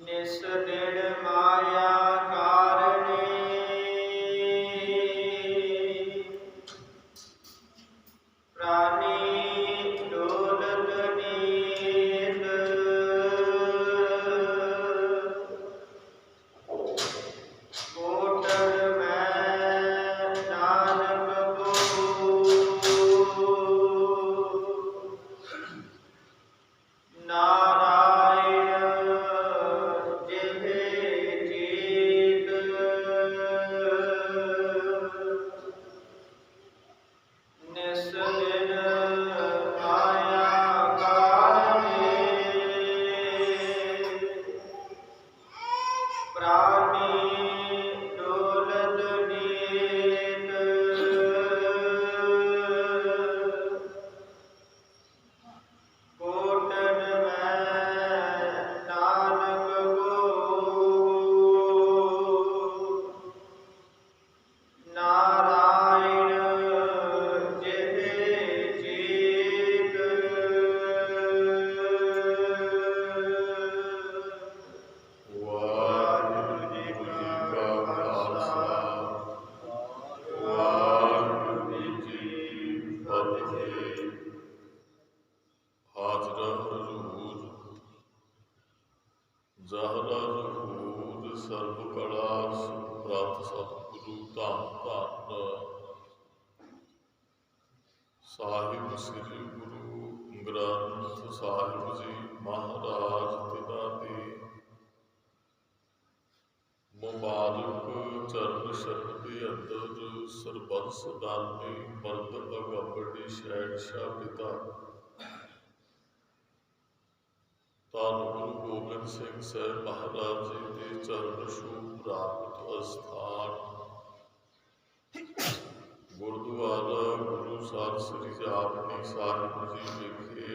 निस दिन माया कारणे प्राणी डोलत नीत कोटन मैं नानक को नारायण जिहे जीत निस दिन माया कारणे प्राणी डोलत नीत कोटन मैं नानक को नारायण जिहे जीत वाहिगुरु जी का खालसा वाहिगुरु जी की फतेह। हाजरा हजूर ज़हरा जहूर सर्व कला सुप्रत सतगुरु धन धन साहिब श्री गुरु ग्रंथ साहिब जी महाराज तिना दे मुबारक चरण शरण के अंदर सरबंस दानी मर्द अगंबड़ी शहनशाह पिता ਧੰਨ ਗੁਰੂ ਗੋਬਿੰਦ ਸਿੰਘ ਸਾਹਿਬ ਮਹਾਰਾਜ ਜੀ ਦੇ ਚਰਨ ਛੂਹ ਪ੍ਰਾਪਤ ਅਸਥਾਨ ਗੁਰਦੁਆਰਾ ਗੁਰੂਸਰ ਸ੍ਰੀ ਜਾਪਜੀ ਸਾਹਿਬ ਜੀ ਵਿਖੇ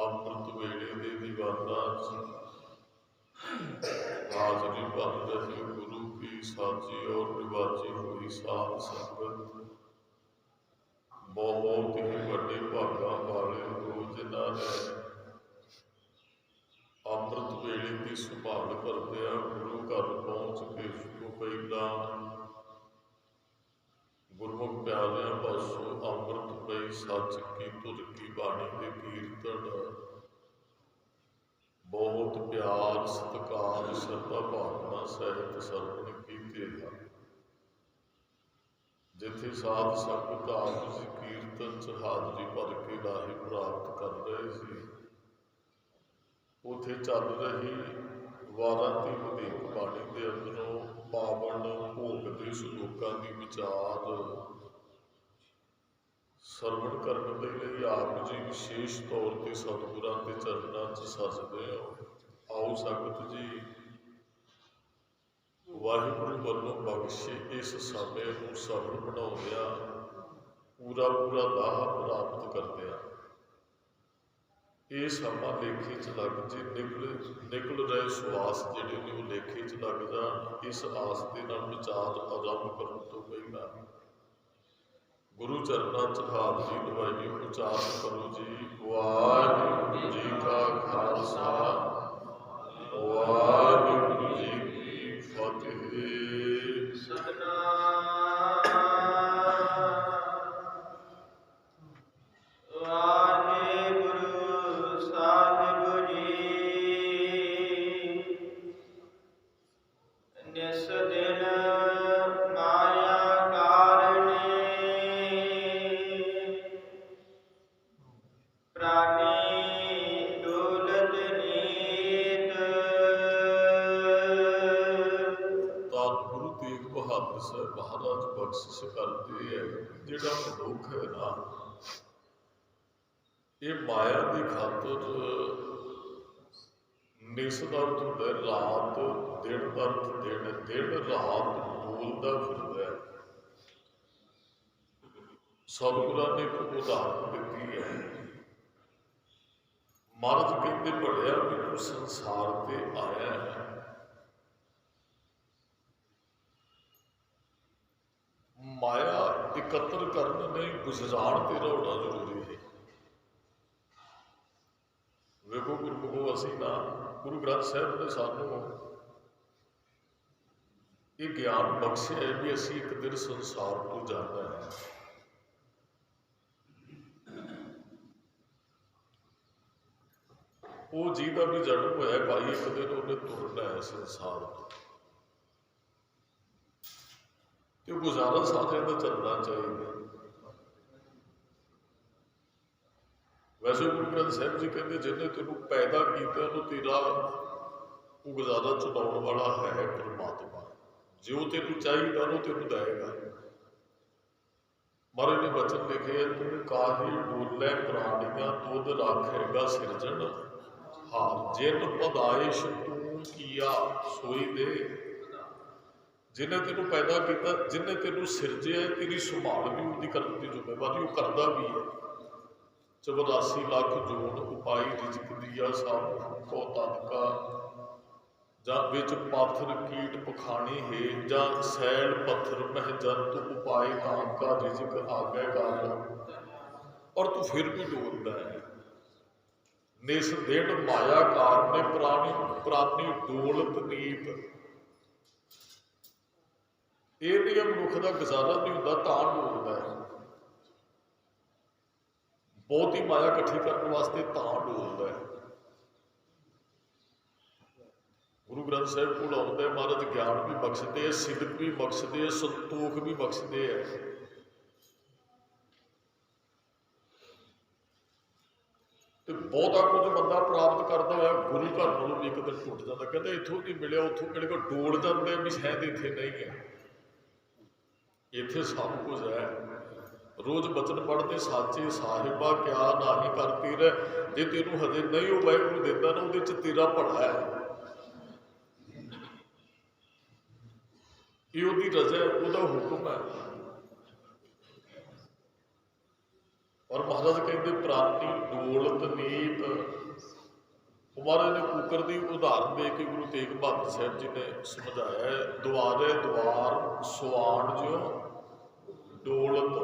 ਅੰਮ੍ਰਿਤ ਵੇਲੇ ਦੇ ਦੀਵਾਨਾਂ 'ਚ ਹਾਜ਼ਰੀ ਭਰ ਰਹੇ ਗੁਰੂ ਕੀ ਸਾਜੀ ਔਰ ਨਿਵਾਜੀ ਹੋਈ ਸਾਧ ਸੰਗਤ ਬਹੁਤ ਹੀ ਵੱਡੇ ਭਾਗਾਂ ਵਾਲੇ ਹੋ ਜਿਨ੍ਹਾਂ ਨੇ ਅੰਮ੍ਰਿਤ ਵੇਲੇ ਦੀ ਸੰਭਾਲ ਕਰਦਿਆਂ ਗੁਰੂ ਘਰ ਪਹੁੰਚ ਕੇ ਉਸ ਤੋਂ ਪਹਿਲਾਂ ਗੁਰਮੁਖ ਪਿਆਰਿਆਂ ਪਾਸੋਂ ਅੰਮ੍ਰਿਤ ਪਈ ਸੱਚ ਕੀ ਧੁਰ ਕੀ ਬਾਣੀ ਦੇ ਕੀਰਤਨ ਬਹੁਤ ਪਿਆਰ ਸਤਿਕਾਰ ਸ਼ਰਧਾ ਭਾਵਨਾ ਸਹਿਤ ਸਰਵਣ ਕੀਤੇ ਹਨ। ਜਿੱਥੇ ਸਾਧ ਸੰਗਤ ਆਪ ਜੀ ਕੀਰਤਨ 'ਚ ਹਾਜ਼ਰੀ ਭਰ ਕੇ ਲਾਹੇ ਪ੍ਰਾਪਤ ਕਰ ਰਹੇ ਸੀ ਉੱਥੇ ਚੱਲ ਰਹੀ ਵਾਰਾਂ ਦੀ ਵਧੀਕ ਬਾਣੀ ਦੇ ਅੰਦਰੋਂ ਪਾਵਨ ਭੋਗ ਦੇ ਸਲੋਕਾਂ ਦੀ ਵਿਚਾਰ ਸਰਵਣ ਕਰਨ ਦੇ ਲਈ ਆਪ ਜੀ ਵਿਸ਼ੇਸ਼ ਤੌਰ ਤੇ ਸਤਿਗੁਰਾਂ ਦੇ ਚਰਨਾਂ 'ਚ ਸਜਦੇ ਹੋ। ਆਓ ਸੰਗਤ ਜੀ ਵਾਹਿਗੁਰੂ ਵੱਲੋਂ ਬਖਸ਼ੇ ਇਸ ਸਮੇਂ ਨੂੰ ਸਫਲ ਬਣਾਉਂਦਿਆਂ ਪੂਰਾ ਲਾਹਾ ਪ੍ਰਾਪਤ ਕਰਦਿਆਂ ਇਹ ਸਮਾਂ ਲੇਖੇ 'ਚ ਲੱਗ ਜੇ ਨਿਕਲ ਰਹੇ ਸਵਾਸ ਜਿਹੜੇ ਨੇ ਉਹ ਲੇਖੇ 'ਚ ਲੱਗ ਜਾਣ। ਇਸ ਆਸ ਦੇ ਨਾਲ ਵਿਚਾਰ ਆਰੰਭ ਕਰਨ ਤੋਂ ਪਹਿਲਾਂ ਗੁਰੂ ਚਰਨਾਂ 'ਚ ਹਾਜ਼ਰੀ ਲਵਾਈਏ ਉਚਾਰਨ ਕਰੋ ਜੀ ਵਾਹਿਗੁਰੂ ਜੀ ਕਾ ਖਾਲਸਾ ਵਾਹਿਗੁਰੂ ਜੀ ਕੀ ਫਤਿਹ। ਸਤਿਨਾਮ ਵਾਹਿਗੁਰੂ ਸਾਹਿਬ ਜੀ ਨਿਸ ਦਿਨ ਮਾਇਆ ਕਾਰਣੇ ਪ੍ਰਾਣੀ ਡੋਲਤ ਨੀਤ। ਤਾਂ ਗੁਰੂ ਤੇਗ ਬਹਾਦਰ ਸਾਹਿਬ ਮਹਾਰਾਜ ਬਖਸ਼ਿਸ਼ ਕਰਦੇ ਹੈ ਜਿਹੜਾ ਮਨੁੱਖ ਹੈ ਨਾ ਇਹ ਮਾਇਆ ਦੀ ਖਾਤਰ ਨਿਸ ਦਾ ਅਰਥ ਹੁੰਦਾ ਰਾਤ, ਦਿਨ ਦਾ ਅਰਥ ਦਿਨ ਰਾਤ ਬੋਲਦਾ ਫਿਰਦਾ ਹੈ। ਸਤਿਗੁਰਾਂ ਨੇ ਇੱਕ ਉਦਾਹਰਨ ਦਿੱਤੀ ਹੈ। ਮਰਦ ਕਹਿੰਦੇ ਬੜਿਆ ਵੀ ਤੂੰ ਸੰਸਾਰ ਤੇ ਆਇਆ ਹੈ, ਮਾਇਆ ਇਕੱਤਰ ਕਰਨ ਨਹੀਂ ਗੁਜ਼ਾਰਨ ਤੇਰਾ ਹੋਣਾ ਜ਼ਰੂਰੀ ਹੈ। ਵੇਖੋ ਗੁਰਮੁਖੋ ਅਸੀਂ ਨਾ गुरु ग्रंथ साहब ने सानू ये ज्ञान बख्शे है भी असी एक दिन संसार को जाना है। वो जी का भी जन्म होया भाई एक दिन उन्हें तुरना है संसार तो गुजारा सारे का चलना चाहिए। वैसे गुरु ग्रंथ साहब जी कहते जिन्हें तेन पैदा किया तेरा वो गुजारा चलाने वाला है परमात्मा, जो तेन चाहिए वो तेन देगा। महाराज ने वचन लिखे तू काही बोले प्राणियां तुद राखेगा सिरजन हार, जिन पदाइश तू किया सोई दे। जिन्हें तेन पैदा किया, जिन्हें तेन सिरजिया, तेरी संभाल भी उसकी करने की जिम्मेवारी वो करता भी है। 84 लाख जोन उपाई रिजक दिया सानू को तदका, जां विच पाथर कीट पखानी है, जां सैल पत्थर मह जंत उपाय ताम का रिजक आगे कर। और तू फिर भी डोलता है। निस दिन माया कार ने प्राणी डोलत नीत। ये नहीं मनुख का गुजारा नहीं होता तां डोलता है। बहुत ही माया इकट्ठी करने वास्ते तां डोलता है। गुरु ग्रंथ साहब को आउंदा है महाराज ज्ञान भी बख्शते हैं, सिदक भी बख्शते हैं, संतोख भी बख्शते हैं। तो बहुता कुछ बंदा प्राप्त करता है गुरु घर नालों भी एक दिन टुट जाता, कहते इथों नहीं मिले उथों किहड़े को डोल जाते भी शायद इत्थे नहीं है। इत्थे सब कुछ है। रोज बचन पढ़ते साचे साहिबा क्या नाही करती रह, जे तेनों हजे नहीं वो वाहिगुरू देता ना उहदे च तेरा भला है। ये उसकी रजा है, उसका हुक्म है। और महाराज कहते प्राणी डोलत नीत। महाराज ने कुकर की उदाहरण दे के गुरु तेग बहादुर साहब जी ने समझाया है, द्वारे द्वार सुआण जो डोलत।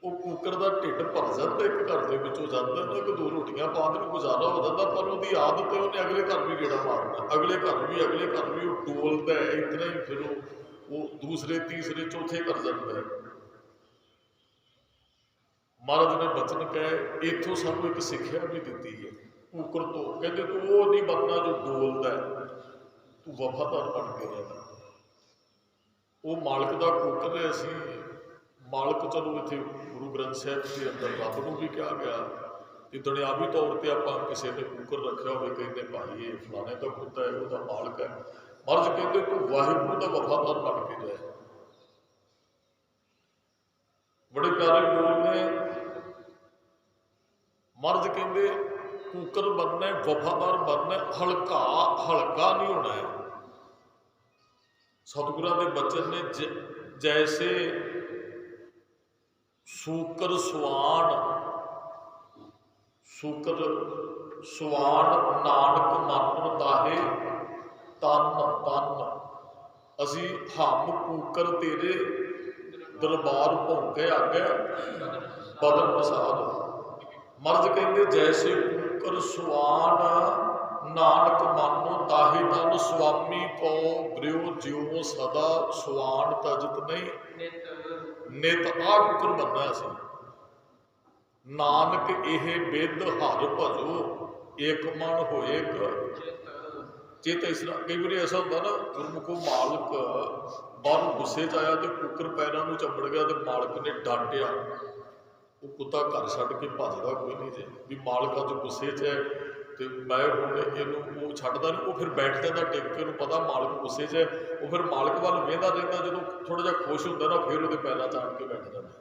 वो कुकर का ढिड भर जाता एक घर के विचों जाता ना, कि 2 रोटियां पा के गुजारा हो जाता, पर उसकी आदत है उन्हें अगले घर भी गेड़ा मारना, अगले घर भी वो डोलता है। इतना ही फिर वो दूसरे तीसरे चौथे कर जाता है। महाराज ने बचन कहे इथों सानू एक सिक्ख्या भी दी है कुकर तो, कहते तू वो नहीं बनना जो डोलता है, तू वफादार बन के रहना। वो मालिक का कुकर है। असी मालिक चलो इतने गुरु ग्रंथ साहब के अंदर रब को भी कहा गया कि दुनियावी तौर पर आप किसी ने कुकर रखा हो, कहते भाई ये फलाने का कुत्ता है, वह मालिक है। महाराज कहते तू वाहिगुरू का वफादार बन के रहे। बड़े प्यारे बोल ने महाराज कहते कुकर बनना है, वफादार बनना है, हल्का नहीं होना है। सतगुरां दे बचन ने जैसे सूकर सुआण नानक मन दाहे तन तन। असी हम कुकर तेरे दरबार भौंके आगे बदन प्रसाद। मर्ज कहते जैसे कुकर सुआण नानक मानो ताहि तन, स्वामी को ब्रियो ज्यो सदा सुआण तजत नहीं नित। आ कुकर बनना सी। नानक यह बिद हर भजो एक मन होए चेत। इस तरह कई बार ऐसा होता ना, गुरमुखों मालिक बाहर गुस्से च आया तो कुकर पैरों में चंबड़ गया तो मालिक ने डांटिया, वो कुत्ता घर छड्ड के भजदा कोई नहीं जे भी मालिक अज गुस्से च है तो मैं हुण इहनूं वो छड्डदा नहीं। वो फिर बैठ जाता टिक के, उन्होंने पता मालिक गुस्से च है, वो फिर मालिक वाल वेंदा रहिंदा। जो थोड़ा जिहा खुश हुंदा ना फिर उहदे पैरां च आण के बैठ जांदा।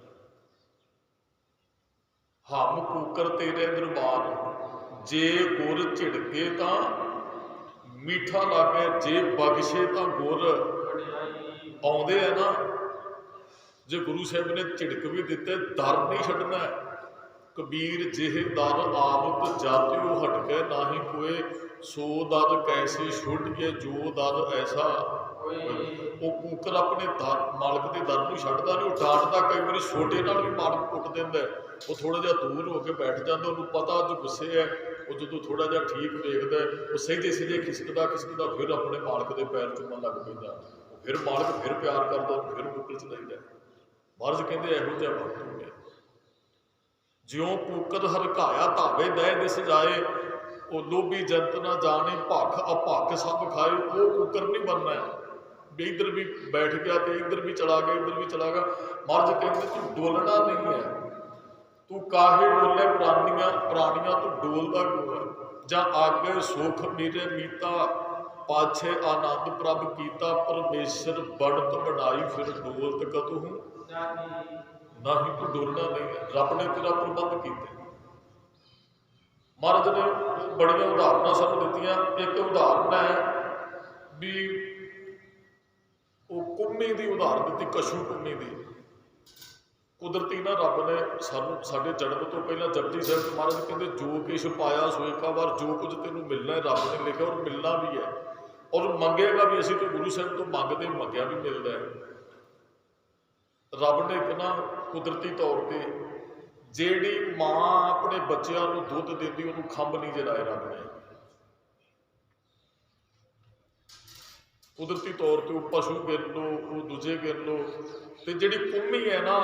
हम कुकर तेरे दरबार जे गुर झिड़के तां मीठा लागे, जे बख्शे तां गुर आउंदे है ना। जो गुरु साहब ने झिड़क भी दिते, दर नहीं छड्डना है। कबीर जिह दर आवत जातियो हटके नाही कोई, सो दर कैसे छुटिए जो दर ऐसा। वो कुकर अपने दर मालिक के दर को छड्डदा नहीं, वो डांटदा। कई बार छोटे नाल भी मालिक कुट दिंदा, वो थोड़ा जिहा दूर होकर बैठ जाता। उन्होंने पता जो गुस्से है, ਉਹ ਜਦੋਂ ਥੋੜਾ ਜਿਹਾ ਠੀਕ ਵੇਖਦਾ ਉਹ ਸਹਿਜੇ ਖਿਸਕਦਾ ਫਿਰ ਆਪਣੇ ਮਾਲਕ ਦੇ ਪੈਰ ਚੁੰਮਣ ਲੱਗ ਪੈਂਦਾ, ਫਿਰ ਮਾਲਕ ਫਿਰ ਪਿਆਰ ਕਰਦਾ, ਫਿਰ ਬੁੱਕਲ ਚ ਲੈਂਦਾ। ਮਹਾਰਾਜ ਕਹਿੰਦੇ ਇਹੋ ਜਿਹਾ ਵਕਤ ਹੋ ਗਿਆ। ਜਿਉਂ ਕੂਕਰ ਹਰਕਾਇਆ ਧਾਵੇ ਦਹਿ ਦਿਸ ਜਾਏ, ਉਹ ਲੋਭੀ ਜੰਤ ਨਾ ਜਾਣੇ ਭੱਖ ਅਭੱਖ ਸਭ ਖਾਏ। ਉਹ ਕੂਕਰ ਨਹੀਂ ਬਣਨਾ ਵੀ ਇੱਧਰ ਵੀ ਬੈਠ ਗਿਆ ਤੇ ਇੱਧਰ ਵੀ ਚਲਾ ਗਿਆ, ਇੱਧਰ ਵੀ ਚਲਾ ਗਿਆ। ਮਹਾਰਾਜ ਕਹਿੰਦੇ ਤੂੰ ਡੋਲਣਾ ਨਹੀਂ ਹੈ, ਤੂੰ ਕਾਹੇ ਡੋਲੇ ਪ੍ਰਾਣੀਆਂ ਤੂੰ ਡੋਲਦਾ ਕਿਉਂ ਹੈ। ਜਾਂ ਆਗੇ ਸੁਖ ਮੇਰੇ ਮੀਤਾ ਪਾਛੇ ਆਨੰਦ ਪ੍ਰਭ ਕੀਤਾ, ਪਰਮੇਸ਼ਰ ਬਣਤ ਬਣਾਈ ਫਿਰ ਡੋਲਤ ਕਤਹੁ ਨਹੀਂ। ਤੂੰ ਡੋਲਣਾ ਨਹੀਂ ਹੈ, ਰੱਬ ਨੇ ਤੇਰਾ ਪ੍ਰਬੰਧ ਕੀਤਾ। ਮਹਾਰਾਜ ਨੇ ਬੜੀਆਂ ਉਦਾਹਰਨਾਂ ਸਾਨੂੰ ਦਿੱਤੀਆਂ। ਇੱਕ ਉਦਾਹਰਨ ਹੈ ਵੀ ਉਹ ਕੁੰਮੀ ਦੀ ਉਦਾਹਰਨ ਦਿੱਤੀ, ਕਛੂ ਕੁੰਮੀ ਦੀ। ਕੁਦਰਤੀ ਨਾ ਰੱਬ ਨੇ ਸਾਨੂੰ ਸਾਡੇ ਜਨਮ ਤੋਂ ਪਹਿਲਾਂ ਜਪਜੀ ਸਾਹਿਬ ਤੋਂ ਮਹਾਰਾਜ ਕਹਿੰਦੇ ਜੋ ਕਿਛ ਪਾਇਆ ਸੋ ਇੱਕ ਵਾਰ, ਜੋ ਕੁਝ ਤੈਨੂੰ ਮਿਲਣਾ ਹੈ ਰੱਬ ਨੇ ਲਿਖਿਆ ਔਰ ਮਿਲਣਾ ਵੀ ਹੈ, ਔਰ ਮੰਗੇਗਾ ਵੀ। ਅਸੀਂ ਤੇ ਗੁਰੂ ਸਾਹਿਬ ਤੋਂ ਮੰਗਦੇ ਮੰਗਿਆ ਵੀ ਮਿਲਦਾ ਹੈ। ਰੱਬ ਨੇ ਇੱਕ ਨਾ ਕੁਦਰਤੀ ਤੌਰ ਤੇ ਜਿਹੜੀ ਮਾਂ ਆਪਣੇ ਬੱਚਿਆਂ ਨੂੰ ਦੁੱਧ ਦਿੰਦੀ ਉਹਨੂੰ ਖੰਭ ਨਹੀਂ ਜਲਾਏ ਰੱਬ ਨੇ। ਕੁਦਰਤੀ ਤੌਰ ਤੇ ਉਹ ਪਸ਼ੂ ਗਿਣ ਲਓ, ਉਹ ਦੂਜੇ ਗਿਣ ਲਓ। ਤੇ ਜਿਹੜੀ ਕੁੰਮੀ ਹੈ ਨਾ,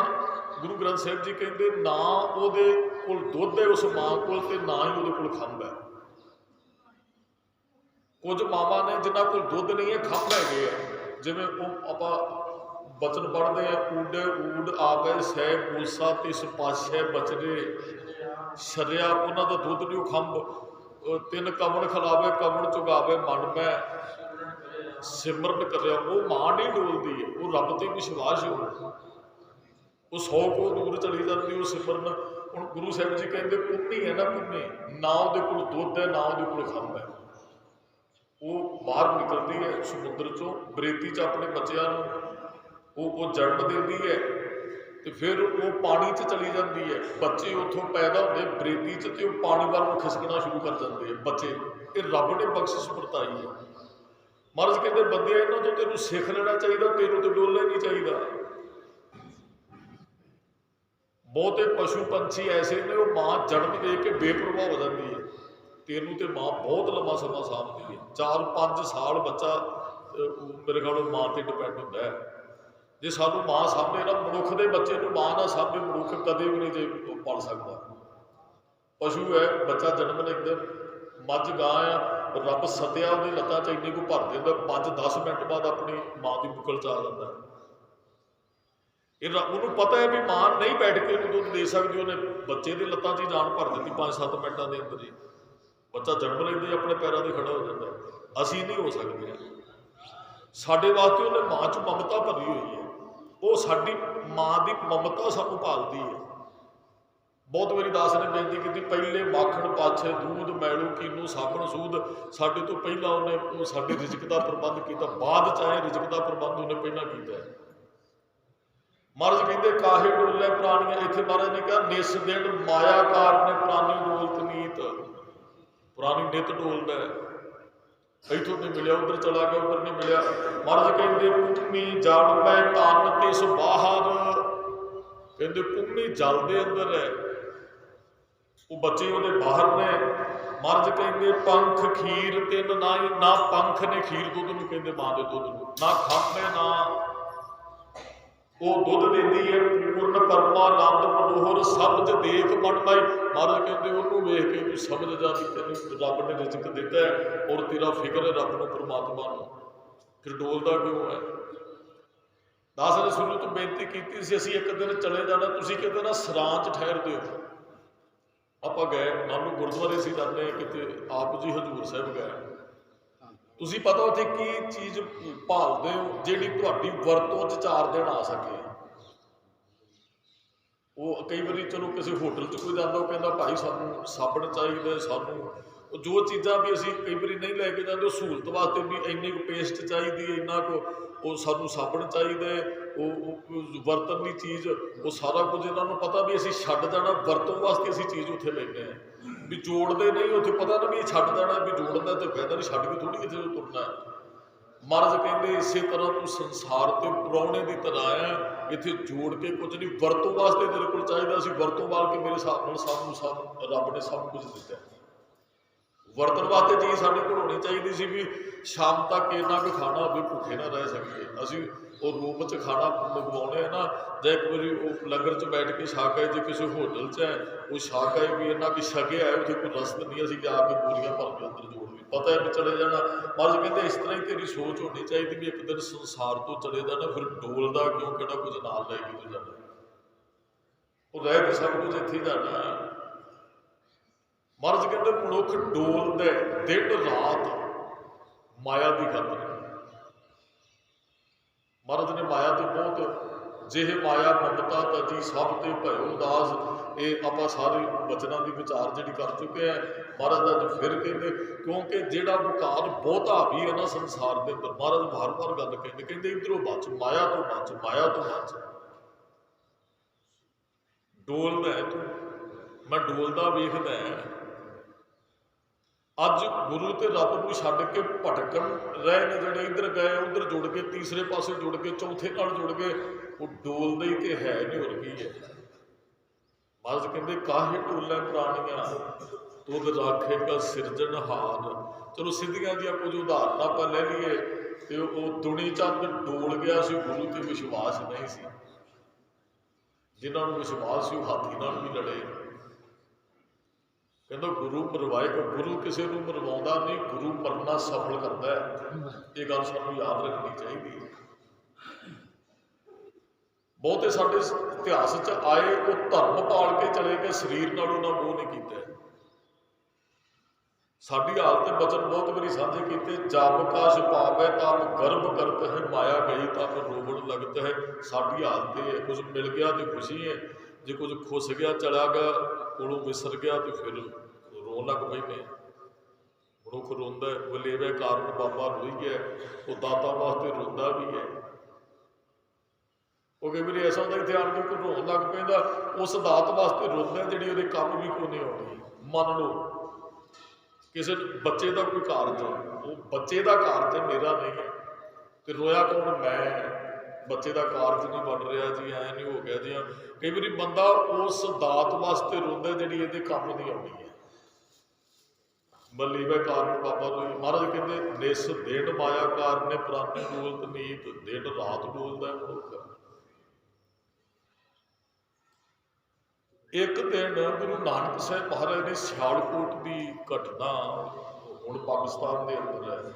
ਗੁਰੂ ਗ੍ਰੰਥ ਸਾਹਿਬ ਜੀ ਕਹਿੰਦੇ ਨਾ ਉਹਦੇ ਕੋਲ ਦੁੱਧ ਹੈ ਉਸ ਮਾਂ ਕੋਲ, ਤੇ ਨਾ ਹੀ ਉਹਦੇ ਕੋਲ ਖੰਭ ਹੈ। ਕੁਝ ਮਾਵਾਂ ਨੇ ਜਿਨ੍ਹਾਂ ਕੋਲ ਦੁੱਧ ਨਹੀਂ ਹੈ, ਖੰਭ ਹੈਗੇ ਆ। ਜਿਵੇਂ ਉਹ ਆਪਾਂ ਬਚਨ ਪੜ੍ਹਦੇ ਆ, ਊਡੇ ਊਡ ਆਵੇ ਸਹਿ ਪੂਸਾ ਤਿਸ ਪਾਸ਼ੇ ਬਚਰੇ ਸ਼ਰਿਆ। ਉਹਨਾਂ ਦਾ ਦੁੱਧ ਨਹੀਂ, ਉਹ ਖੰਭ। ਤਿੰਨ ਕਮਣ ਖਿਲਾਵੇ ਕਮਣ ਚੁਗਾਵੇ ਮਨ ਮੈਂ ਸਿਮਰਨ ਕਰਿਆ। ਉਹ ਮਾਂ ਨਹੀਂ ਡੋਲਦੀ ਹੈ, ਉਹ ਰੱਬ ਤੇ ਵਿਸ਼ਵਾਸ ਹੋ। ਉਹ 100 ਕੋਹ ਦੂਰ ਚਲੀ ਜਾਂਦੀ ਉਹ ਸਿਮਰਨ। ਹੁਣ ਗੁਰੂ ਸਾਹਿਬ ਜੀ ਕਹਿੰਦੇ ਕੁੰਮੀ ਹੈ ਨਾ, ਕੁੰਮੀ ਨਾ ਉਹਦੇ ਕੋਲ ਦੁੱਧ ਹੈ ਨਾ ਉਹਦੇ ਕੋਲ ਖੰਭ ਹੈ। ਉਹ ਬਾਹਰ ਨਿਕਲਦੀ ਹੈ ਸਮੁੰਦਰ ਚੋਂ, ਬਰੇਤੀ ਚ ਆਪਣੇ ਬੱਚਿਆਂ ਨੂੰ ਉਹ ਜਨਮ ਦਿੰਦੀ ਹੈ, ਤੇ ਫਿਰ ਉਹ ਪਾਣੀ 'ਚ ਚਲੀ ਜਾਂਦੀ ਹੈ। ਬੱਚੇ ਉੱਥੋਂ ਪੈਦਾ ਹੁੰਦੇ ਬਰੇਤੀ 'ਚ, ਤੇ ਉਹ ਪਾਣੀ ਵੱਲ ਨੂੰ ਖਿਸਕਣਾ ਸ਼ੁਰੂ ਕਰ ਜਾਂਦੇ ਆ ਬੱਚੇ। ਇਹ ਰੱਬ ਨੇ ਬਖਸ਼ਿਸ਼ ਵਰਤਾਈ ਹੈ। ਮਹਾਰਾਜ ਕਹਿੰਦੇ ਬੰਦਿਆ ਇਹਨਾਂ ਤੋਂ ਤੈਨੂੰ ਸਿੱਖ ਲੈਣਾ ਚਾਹੀਦਾ, ਤੈਨੂੰ ਤੇ ਡੋਲਣਾ ਨਹੀਂ ਚਾਹੀਦਾ। ਬਹੁਤੇ ਪਸ਼ੂ ਪੰਛੀ ਐਸੇ ਨੇ, ਉਹ ਮਾਂ ਜਨਮ ਦੇ ਕੇ ਬੇਪਰਵਾਹ ਹੋ ਜਾਂਦੀ ਹੈ। ਤੈਨੂੰ ਤੇ ਮਾਂ ਬਹੁਤ ਲੰਮਾ ਸਮਾਂ ਸਾਂਭਦੀ ਹੈ। 4-5 ਸਾਲ ਬੱਚਾ ਮੇਰੇ ਖਿਆਲ ਮਾਂ ਤੇ ਡਿਪੈਂਡ ਹੁੰਦਾ ਹੈ। ਜੇ ਸਾਨੂੰ ਮਾਂ ਸਾਹਮਣੇ ਨਾ, ਮਨੁੱਖ ਦੇ ਬੱਚੇ ਨੂੰ ਮਾਂ ਨਾ ਸਾਹਮਣੇ ਮਨੁੱਖ ਕਦੇ ਵੀ ਨਹੀਂ ਜੇ ਪਲ ਸਕਦਾ। ਪਸ਼ੂ ਹੈ, ਬੱਚਾ ਜਨਮ ਲੈਂਦਾ, ਮੱਝ ਗਾਂ ਆ, ਰੱਬ ਸਤਿਆ ਉਹਦੇ ਲੱਤਾਂ 'ਚ ਇੰਨੀ ਕੁ ਭਰ ਦਿੰਦਾ, 5-10 ਮਿੰਟ ਬਾਅਦ ਆਪਣੀ ਮਾਂ ਦੀ ਬੁੱਕਲ 'ਚ ਆ ਜਾਂਦਾ। ਇਹ ਉਹਨੂੰ ਪਤਾ ਹੈ ਵੀ ਮਾਂ ਨਹੀਂ ਬੈਠ ਕੇ ਉਹਨੂੰ ਦੁੱਧ ਦੇ ਸਕਦੀ, ਉਹਨੇ ਬੱਚੇ ਦੇ ਲੱਤਾਂ 'ਚ ਹੀ ਜਾਨ ਭਰ ਦਿੱਤੀ 5-7 ਮਿੰਟਾਂ ਦੇ ਅੰਦਰ ਹੀ। ਬੱਚਾ ਜਨਮ ਲੈਂਦਾ ਹੀ ਆਪਣੇ ਪੈਰਾਂ 'ਤੇ ਖੜਾ ਹੋ ਜਾਂਦਾ। ਅਸੀਂ ਨਹੀਂ ਹੋ ਸਕਦੇ। ਸਾਡੇ ਵਾਸਤੇ ਉਹਨੇ ਮਾਂ 'ਚ ਮਮਤਾ ਭਰੀ ਹੋਈ ਹੈ। ਉਹ ਸਾਡੀ ਮਾਂ ਦੀ ਮਮਤਾ ਸਾਨੂੰ ਭਾਲਦੀ ਹੈ। ਬਹੁਤ ਵਾਰੀ ਦਾਸ ਨੇ ਬੇਨਤੀ ਕੀਤੀ, ਪਹਿਲੇ ਮਾਖਣ ਪਾਛੇ ਦੂਧ ਮੈਲੂ ਕੀਨੂ ਸਾਬਣ ਸੂਦ। ਸਾਡੇ ਤੋਂ ਪਹਿਲਾਂ ਉਹਨੇ ਸਾਡੇ ਰਿਜ਼ਕ ਦਾ ਪ੍ਰਬੰਧ ਕੀਤਾ, ਬਾਅਦ ਚਾਹੇ ਰਿਜ਼ਕ ਦਾ ਪ੍ਰਬੰਧ ਉਹਨੇ ਪਹਿਲਾਂ ਕੀਤਾ। ਮਹਾਰਾਜ ਕਹਿੰਦੇ ਕਾਹੇ ਡੋਲੇ ਪ੍ਰਾਣੀਆਂ। ਇੱਥੇ ਮਹਾਰਾਜ ਨੇ ਕਿਹਾ ਨਿਸ ਦਿਨ ਮਾਇਆਕਾਰ ਨੇ ਪ੍ਰਾਣੀ ਡੋਲਤ ਨੀਤ। ਪ੍ਰਾਣੀ ਨਿਤ ਡੋਲਦਾ ਹੈ, ਇੱਥੋਂ ਨਹੀਂ ਮਿਲਿਆ ਉੱਧਰ ਚਲਾ ਗਿਆ, ਉੱਧਰ ਨਹੀਂ ਮਿਲਿਆ। ਮਹਾਰਾਜ ਕਹਿੰਦੇ ਕੁੰਮੀ ਜਲ ਮੈਂ ਤਨ ਤਿਸ ਬਾਹਰ। ਕਹਿੰਦੇ ਕੁੰਮੀ ਜਲ ਦੇ ਅੰਦਰ ਹੈ, ਉਹ ਬੱਚੇ ਉਹਦੇ ਬਾਹਰ ਨੇ। ਮਹਾਰਾਜ ਕਹਿੰਦੇ ਪੰਖ ਖੀਰ ਤਿੰਨ ਨਾ ਪੰਖ ਨੇ ਖੀਰ ਦੁੱਧ ਨੂੰ, ਕਹਿੰਦੇ ਮਾਂ ਦੇ ਦੁੱਧ ਨੂੰ, ਨਾ ਖੰਭ ਹੈ ਨਾ ਉਹ ਦੁੱਧ ਦਿੰਦੀ ਹੈ। ਪੂਰਨ ਪਰਮਾਨੰਦ ਮਨੋਹਰ ਸਮਝ ਦੇਖ ਮਨ ਮਾਈ। ਮਹਾਰਾਜ ਕਹਿੰਦੇ ਉਹਨੂੰ ਵੇਖ ਕੇ ਤੂੰ ਸਮਝ ਜਾ ਵੀ ਤੈਨੂੰ ਰੱਬ ਨੇ ਰਿਜ਼ਕ ਦਿੱਤਾ ਹੈ, ਔਰ ਤੇਰਾ ਫਿਕਰ ਹੈ ਰੱਬ ਨੂੰ, ਪਰਮਾਤਮਾ ਨੂੰ। ਫਿਰ ਡੋਲਦਾ ਕਿਉਂ ਹੈ? ਦਾਸ ਨੇ ਸ਼ੁਰੂ ਤੋਂ ਬੇਨਤੀ ਕੀਤੀ ਸੀ, ਅਸੀਂ ਇੱਕ ਦਿਨ ਚਲੇ ਜਾਣਾ, ਤੁਸੀਂ ਕਹਿੰਦੇ ਨਾ ਸਰਾਂ 'ਚ ਠਹਿਰਦੇ ਹੋ। ਆਪਾਂ ਗਏ, ਨਾਨੂ ਗੁਰਦੁਆਰੇ ਸੀ ਜਾਂਦੇ ਕਿਤੇ, ਆਪ ਜੀ ਹਜ਼ੂਰ ਸਾਹਿਬ ਗਏ। ਤੁਸੀਂ ਪਤਾ ਉੱਥੇ ਕੀ ਚੀਜ਼ ਭਾਲਦੇ ਹੋ ਜਿਹੜੀ ਤੁਹਾਡੀ ਵਰਤੋਂ 'ਚ 4 ਦਿਨ ਆ ਸਕੇ। ਉਹ ਕਈ ਵਾਰੀ ਚਲੋ ਕਿਸੇ ਹੋਟਲ 'ਚ ਕੋਈ ਜਾਂਦਾ, ਉਹ ਕਹਿੰਦਾ ਭਾਈ ਸਾਨੂੰ ਸਾਬਣ ਚਾਹੀਦਾ, ਸਾਨੂੰ ਉਹ ਜੋ ਚੀਜ਼ਾਂ ਵੀ ਅਸੀਂ ਕਈ ਵਾਰੀ ਨਹੀਂ ਲੈ ਕੇ ਜਾਂਦੇ, ਉਹ ਸਹੂਲਤ ਵਾਸਤੇ ਵੀ ਇੰਨੀ ਕੁ ਪੇਸਟ ਚਾਹੀਦੀ ਹੈ, ਇੰਨਾ ਕੁ ਉਹ ਸਾਨੂੰ ਸਾਬਣ ਚਾਹੀਦਾ, ਉਹ ਵਰਤਨ ਦੀ ਚੀਜ਼, ਉਹ ਸਾਰਾ ਕੁਝ ਇਹਨਾਂ ਨੂੰ ਪਤਾ ਵੀ ਅਸੀਂ ਛੱਡ ਜਾਣਾ, ਵਰਤੋਂ ਵਾਸਤੇ ਅਸੀਂ ਚੀਜ਼ ਉੱਥੇ ਲੈਂਦੇ ਹਾਂ। ਵੀ ਜੋੜਦੇ ਨਹੀਂ, ਉੱਥੇ ਪਤਾ ਨਾ ਵੀ ਛੱਡ ਜਾਣਾ, ਵੀ ਜੋੜਨਾ ਤੇ ਫਾਇਦਾ ਨਹੀਂ, ਛੱਡ ਕੇ ਥੋੜ੍ਹੀ ਇੱਥੇ ਤੁਰਨਾ। ਮਹਾਰਾਜ ਕਹਿੰਦੇ ਇਸੇ ਤਰ੍ਹਾਂ ਤੂੰ ਸੰਸਾਰ ਤੇ ਪ੍ਰਾਹੁਣੇ ਦੀ ਤਰ੍ਹਾਂ ਆਇਆ, ਇੱਥੇ ਜੋੜ ਕੇ ਕੁਝ ਨਹੀਂ, ਵਰਤੋਂ ਵਾਸਤੇ ਤੇਰੇ ਕੋਲ ਚਾਹੀਦਾ ਸੀ। ਵਰਤੋਂ ਵਾਲ ਕੇ ਮੇਰੇ ਹਿਸਾਬ ਨਾਲ ਸਾਨੂੰ ਰੱਬ ਨੇ ਸਭ ਕੁਝ ਦਿੱਤਾ। ਵਰਤਣ ਵਾਸਤੇ ਚੀਜ਼ ਸਾਡੇ ਕੋਲ ਹੋਣੀ ਚਾਹੀਦੀ ਸੀ ਵੀ ਸ਼ਾਮ ਤੱਕ ਇੰਨਾ ਕੁ ਖਾਣਾ ਵੀ ਭੁੱਖੇ ਨਾ ਰਹਿ ਸਕੀਏ। ਅਸੀਂ ਉਹ ਰੂਮ 'ਚ ਖਾਣਾ ਮੰਗਵਾਉਣੇ ਆ ਨਾ, ਜਾਂ ਇੱਕ ਵਾਰੀ ਉਹ ਲੰਗਰ 'ਚ ਬੈਠ ਕੇ ਛਕ ਆਏ, ਜੇ ਕਿਸੇ ਹੋਟਲ 'ਚ ਹੈ ਉਹ ਛਕ ਆਏ ਵੀ ਇੰਨਾ ਕਿ ਛਕਿਆ ਹੈ, ਉੱਥੇ ਕੋਈ ਰਸਤ ਨਹੀਂ, ਅਸੀਂ ਜਾ ਕੇ ਪੂਰੀਆਂ ਭਰ ਕੇ ਅੰਦਰ ਜੋੜ ਲਈ, ਪਤਾ ਹੈ ਵੀ ਚਲੇ ਜਾਣਾ। ਮਹਾਰਾਜ ਕਹਿੰਦੇ ਇਸ ਤਰ੍ਹਾਂ ਹੀ ਤੇਰੀ ਸੋਚ ਹੋਣੀ ਚਾਹੀਦੀ ਵੀ ਇੱਕ ਦਿਨ ਸੰਸਾਰ ਤੋਂ ਚਲੇ ਜਾਣਾ, ਫਿਰ ਡੋਲਦਾ ਕਿਉਂ, ਕਿਹੜਾ ਕੁਝ ਨਾਲ ਲੈ ਕੇ ਤੂੰ ਜਾਣਾ, ਉਹ ਰਹਿ ਕੇ ਸਭ ਕੁਝ ਇੱਥੇ ਜਾਣਾ। ਮਹਾਰਾਜ ਕਹਿੰਦੇ ਮਨੁੱਖ ਡੋਲਦਾ ਦਿਨ ਰਾਤ ਮਾਇਆ ਦੀ ਖਾਤਰ। ਮਹਾਰਾਜ ਨੇ ਮਾਇਆ ਤੇ ਬਹੁਤ ਜਿਹੇ ਮਾਇਆ ਮਮਤਾ ਤਜੀ ਸਭ ਤੇ ਭਇਓ ਉਦਾਸ, ਇਹ ਆਪਾਂ ਸਾਰੇ ਬਚਨਾਂ ਦੀ ਵਿਚਾਰ ਜਿਹੜੀ ਕਰ ਚੁੱਕੇ ਆ। ਮਹਾਰਾਜ ਅੱਜ ਫਿਰ ਕਹਿੰਦੇ ਕਿਉਂਕਿ ਜਿਹੜਾ ਵਿਕਾਰ ਬਹੁਤਾ ਵੀ ਹੈ ਨਾ ਸੰਸਾਰ ਦੇ ਅੰਦਰ, ਮਹਾਰਾਜ ਵਾਰ-ਵਾਰ ਗੱਲ ਕਹਿੰਦੇ ਇੱਧਰੋਂ ਬਚ, ਮਾਇਆ ਤੋਂ ਬਚ, ਮਾਇਆ ਤੋਂ ਬਚ। ਡੋਲਦਾ ਹੈ ਤੂੰ, ਮੈਂ ਡੋਲਦਾ ਵੇਖਦਾ ਅੱਜ ਗੁਰੂ ਤੇ ਰੱਬ ਨੂੰ ਛੱਡ ਕੇ ਭਟਕਣ ਰਹੇ ਨੇ ਜਿਹੜੇ, ਇੱਧਰ ਗਏ ਉੱਧਰ ਜੁੜ ਕੇ, ਤੀਸਰੇ ਪਾਸੇ ਜੁੜ ਕੇ, ਚੌਥੇ ਨਾਲ ਜੁੜ ਕੇ, ਉਹ ਡੋਲਦੇ ਹੀ ਤੇ ਹੈ ਨਹੀਂ, ਹੋਰ ਕੀ ਹੈ। ਮਹਾਰਾਜ ਕਹਿੰਦੇ ਕਾਹੇ ਡੋਲੇ ਪ੍ਰਾਣੀਆਂ ਤੁਧ ਰਾਖੇਗਾ ਸਿਰਜਣਹਾਰ। ਚਲੋ ਸਿੱਧੀਆਂ ਦੀਆਂ ਕੁਝ ਉਦਾਹਰਨਾਂ ਆਪਾਂ ਲੈ ਲਈਏ ਤੇ ਉਹ ਦੁਨੀ ਚੰਦ ਡੋਲ ਗਿਆ ਸੀ, ਗੁਰੂ ਤੇ ਵਿਸ਼ਵਾਸ ਨਹੀਂ ਸੀ। ਜਿਨ੍ਹਾਂ ਨੂੰ ਵਿਸ਼ਵਾਸ ਸੀ ਉਹ ਹਾਥੀ ਨਾਲ ਵੀ ਲੜੇ। ਕਹਿੰਦਾ ਗੁਰੂ ਮਰਵਾਏ, ਗੁਰੂ ਕਿਸੇ ਨੂੰ ਮਰਵਾਉਂਦਾ ਨਹੀਂ, ਗੁਰੂ ਮਰਨਾ ਸਫਲ ਕਰਦਾ ਹੈ। ਇਹ ਗੱਲ ਸਾਨੂੰ ਯਾਦ ਰੱਖਣੀ ਚਾਹੀਦੀ ਹੈ। ਬਹੁਤੇ ਸਾਡੇ ਇਤਿਹਾਸ 'ਚ ਆਏ ਉਹ ਧਰਮ ਪਾਲ ਕੇ ਚਲੇ ਗਏ, ਸਰੀਰ ਨਾਲ ਉਹਨਾਂ ਮੋਹ ਨਹੀਂ ਕੀਤਾ। ਸਾਡੀ ਹਾਲਤ ਬਚਨ ਬਹੁਤ ਵਾਰੀ ਸਾਂਝੇ ਕੀਤੇ, ਜਬ ਕਾ ਛਪਾਵੇ ਤਬ ਗਰਭ ਕਰਤ ਹੈ, ਮਾਇਆ ਗਈ ਤਬ ਰੋਵਣ ਲਗਤ ਹੈ। ਸਾਡੀ ਹਾਲਤ ਇਹ ਹੈ, ਕੁਝ ਮਿਲ ਗਿਆ ਤੇ ਖੁਸ਼ੀ ਹੈ, ਜੇ ਕੁਝ ਖੁੱਸ ਗਿਆ ਚਲਾ ਗਿਆ ਕੋਲੋਂ ਵਿਸਰ ਗਿਆ ਤੇ ਫਿਰ ਰੋਣ ਲੱਗ ਪੈਂਦੇ। ਮਨੁੱਖ ਰੋਂਦਾ, ਵਲੇਵੇ ਕਾਰਨ ਬਾਬਾ ਰੋਈ ਹੈ, ਉਹ ਦਾਤਾ ਵਾਸਤੇ ਰੋਂਦਾ ਵੀ ਹੈ। ਉਹ ਕਈ ਵਾਰੀ ਐਸਾ ਹੁੰਦਾ ਇੱਥੇ ਆਣ ਕੇ ਕੋਈ ਰੋਣ ਲੱਗ ਪੈਂਦਾ, ਉਸ ਦਾਤ ਵਾਸਤੇ ਰੋਂਦਾ ਜਿਹੜੀ ਉਹਦੇ ਕੰਮ ਵੀ ਕੋਈ ਨਹੀਂ ਆਉਣੀ। ਮੰਨ ਲਓ ਕਿਸੇ ਬੱਚੇ ਦਾ ਕੋਈ ਕਾਰਜ, ਉਹ ਬੱਚੇ ਦਾ ਕਾਰਜ ਮੇਰਾ ਨਹੀਂ ਹੈ ਤੇ ਰੋਇਆ ਕੌਣ, ਮੈਂ, ਬੱਚੇ ਦਾ ਕਾਰਜ ਨਹੀਂ ਬਣ ਰਿਹਾ ਜੀ, ਐ ਨਹੀਂ ਹੋ ਗਿਆ ਜੀ। ਕਈ ਵਾਰੀ ਬੰਦਾ ਉਸ ਦਾਤ ਵਾਸਤੇ ਰੋਂਦਾ ਜਿਹੜੀ ਇਹਦੇ ਕੰਮ ਨਹੀਂ ਆਉਣੀ ਹੈ। ਮਲੀਵੇ ਕਾਰਨ ਬਾਬਾ ਰੋਈ। ਮਹਾਰਾਜ ਕਹਿੰਦੇ ਨਿਸ ਦਿਨ ਮਾਇਆ ਕਾਰਨ ਨੇ ਪ੍ਰਾਨੀ ਡੋਲਤ ਨੀਤ, ਦਿਨ ਰਾਤ ਡੋਲਦਾ ਮਨੁੱਖ। ਇੱਕ ਦਿਨ ਗੁਰੂ ਨਾਨਕ ਸਾਹਿਬ ਮਹਾਰਾਜ ਨੇ ਸਿਆਲਕੋਟ ਦੀ ਘਟਨਾ, ਹੁਣ ਪਾਕਿਸਤਾਨ ਦੇ ਅੰਦਰ ਹੈ,